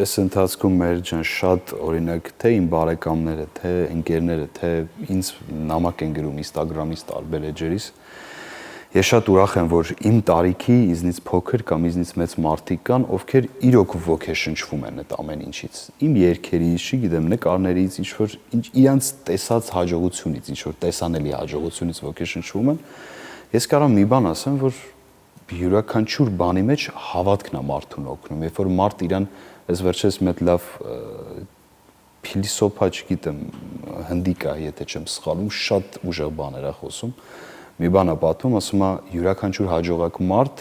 այս ընթացքում մեր ջան շատ օրինակ թե իմ բարեկամները, թե ընկերները, թե ինձ նամակ են գրում Instagram-ից տարբեր էջերից Ես շատ ուրախ եմ, որ իմ տարիքի իզնից փոքր կամ իզնից մեծ մարդիկ կան, ովքեր իրոք ոգեշնչվում են այդ ամեն ինչից։ Իմ երգերից, չգիտեմ, նկարներից, ինչ որ իրանց տեսած հաջողությունից, ինչ որ տեսանելի հաջողությունից ոգեշնչվում են։ Ես կարող մի բան ասեմ, որ յուրաքանչյուր բանի մեջ հավատքն է մարդուն օգնում։ Երբ որ մարդ իրան, ես վերջերս մեծ լավ փիլիսոփա, չգիտեմ, հնդիկ է, եթե չեմ սխալվում, շատ ուժեղ բաներ է խոսում։ Մի բան է պատմում, ասում է յուրաքանչյուր հաջողակ մարդ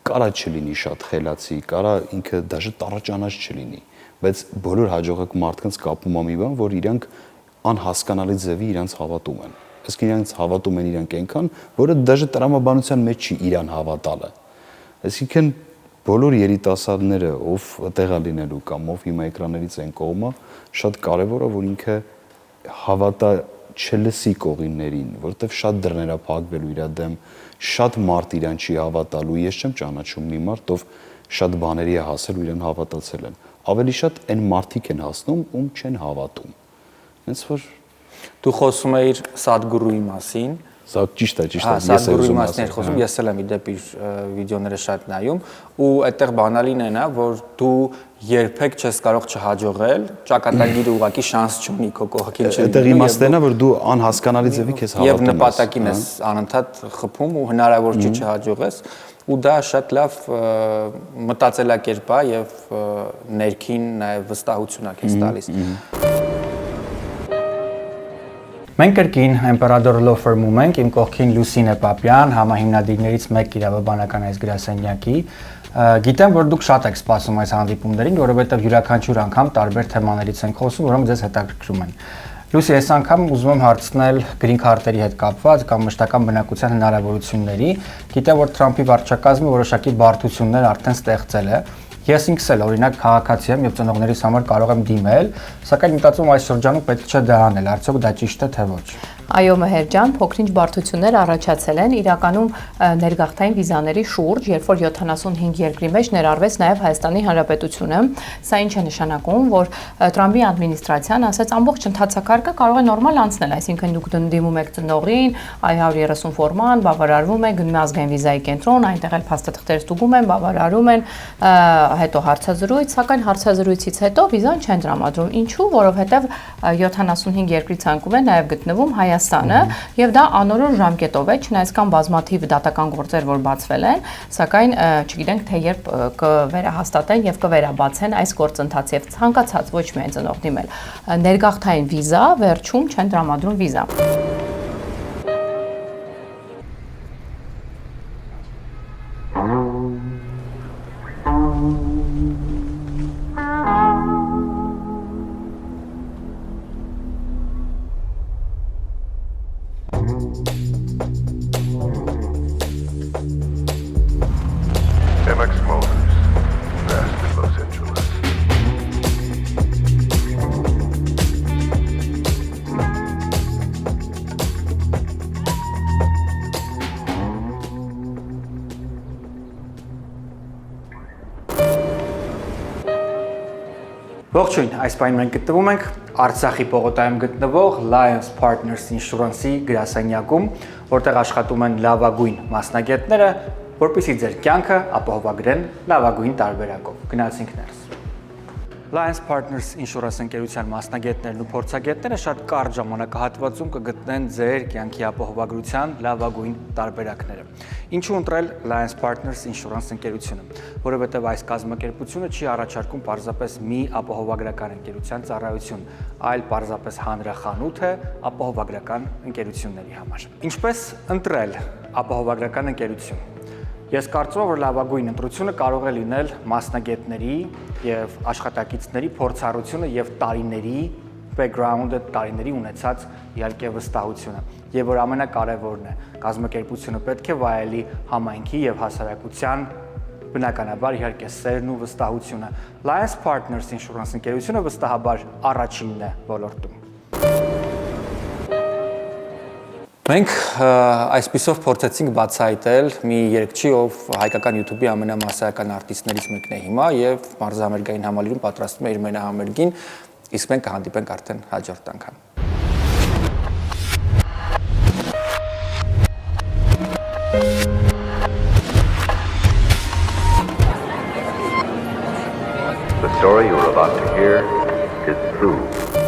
կարա չլինի շատ խելացի, կարա ինքը դաժե տառաճանած չլինի, բայց բոլոր հաջողակ մարդկանց կապում է մի բան, որ իրանք անհասկանալի ձևի իրանց հավատում են։ Այսինքն իրանք հավատում են իրանք այնքան, որը դաժե տրամաբանության մեջ չի իրան հավատալը։ Այսինքն բոլոր երիտասարդները, ով տեղա լինելու կամ ով հիմա էկրաններից են կողմը, շատ կարևոր է, որ ինքը հավատա չլսի կողիններին, որովհետև շատ դռներ է փակվելու իր դեմ, շատ մարդ իրան չի հավատալու, ես չեմ ճանաչում մի մարդ, ով շատ բաների է հասել ու իրան հավատացել են։ Ավելի շատ այն մարդիկ են հասնում, ում չեն հավատում։ Հենց որ դու խոսում էիր Սադգուրուի մասին, Սա ճիշտ է, Սադգուրուի մասին խոսում, ես էլ եմ իդեպ իր վիդեոները շատ նայում ու այդտեղ բանալին են, որ դու երբեք չես կարող չհաջողել, ճակատագիրը ուղղակի շանս չունի քո կողքին չլինի։ Այդտեղ իմաստն է, որ դու անհասկանալի ձևի քեզ հավատում ես։ Եվ նպատակին ես անընդհատ խփում ու հնարավոր չի չհաջողես, ու դա շատ լավ մտածելակերպ է եւ ներքին նաեւ վստահություն է քեզ տալիս։ Մենք կրկին Emperador Law Firm-ում ենք, իմ կողքին Լուսինե Պապյան, համահիմնադիրներից մեկ իրավաբանական այս գրասենյակի։ Գիտեմ, որ դուք շատ եք սպասում այս հանդիպումներին, որովհետև յուրաքանչյուր անգամ տարբեր թեմաներից ենք խոսում, որոնք ձեզ հետաքրքրում են։ Լուսի, այս անգամ ուզում եմ հարցնել գրին քարտերի հետ կապված կամ մշտական բնակության հնարավորությունների։ Գիտեմ, որ Թրամփի վարչակազմը որոշակի բարդություններ արդեն ստեղծել է։ Ես ինքս էլ օրինակ քաղաքացի եմ եւ ծնողներիս համար կարող եմ դիմել, սակայն մտածում այս շրջանում պետք չէ դա անել, արդյոք դա ճիշտ է թե ոչ։ Այո, Մհեր ջան, փոքրինչ բարդություններ առաջացել են իրականում ներգաղթային վիզաների շուրջ, երբ որ 75 երկրի մեջ ներառվեց նաև Հայաստանի Հանրապետությունը։ Սա ինչ է նշանակում, որ Տրամփի ադմինիստրացիան ասաց ամբողջ ընթացակարգը կարող է նորմալ անցնել, այսինքն դուք դիմում եք ծնողին, I-130 ֆորման, բավարարվում եք, գնում ազգային վիզայի կենտրոն, այնտեղ էլ փաստաթղթեր ստուգում են, բավարարում են, հետո հարցազրույց, սակայն հարցազրույցից հետո վիզան չեն տրամադրում։ Ինչու՞, որովհետև 75 երկրի ցանկում է նաև գտնվում Հայաստանը, եւ դա անորոշ ժամկետով է, չնայած կան բազմաթիվ դատական գործեր, որ բացվել են, սակայն չգիտենք թե երբ կվերահաստատեն եւ կվերաբացեն այս գործընթացը եւ ցանկացած ոչ միայն ծնող դիմել ներգաղթային վիզա, վերջում չեն տրամադրում վիզա։ MX Motors, best in Los Angeles. Ողջույն, այս պայն մենք գտնվում ենք Արցախի պողոտայում գտնվող Lions Partners Insurance-ի գրասենյակում, որտեղ աշխատում են լավագույն մասնագետները, որպեսզի ձեր կյանքը ապահովագրեն լավագույն տարբերակով։ Գնացինք ներս։ Lions Partners Insurance ընկերության մասնագետներն ու փորձագետները շատ կարճ ժամանակահատվածում կգտնեն ձեր կյանքի ապահովագրության լավագույն տարբերակները։ Ինչու ընտրել Lions Partners Insurance ընկերությունը, որովհետև այս կազմակերպությունը չի առաջարկում պարզապես մի ապահովագրական ընկերության ծառայություն, այլ պարզապես հանրախանութ է ապահովագրական ընկերությունների համար։ Ինչպես ընտրել ապահովագրական ընկերություն։ Ես կարծում եմ, որ լավագույն ընտրությունը կարող է լինել մասնագետների եւ աշխատակիցների փորձառությունը եւ տարիների background-ը, տարիների ունեցած իհարկե վստահությունը, եւ որ ամենակարևորն է, կազմակերպությունը պետք է վայելի համայնքի եւ հասարակության բնականաբար իհարկե սերն ու վստահությունը։ Lions Partners Insurance ընկերությունը վստահաբար առաջինն է ոլորտում։ Մենք այսպիսով փորձեցինք բացահայտել մի երգչի, ով հայկական YouTube-ի ամենամասսայական արտիստներից մեկն է հիմա եւ մարզահամերգային համալիրում պատրաստվում է իր մենահամերգին, իսկ մենք կհանդիպենք արդեն հաջորդ անգամ։ The story you're about to hear is true.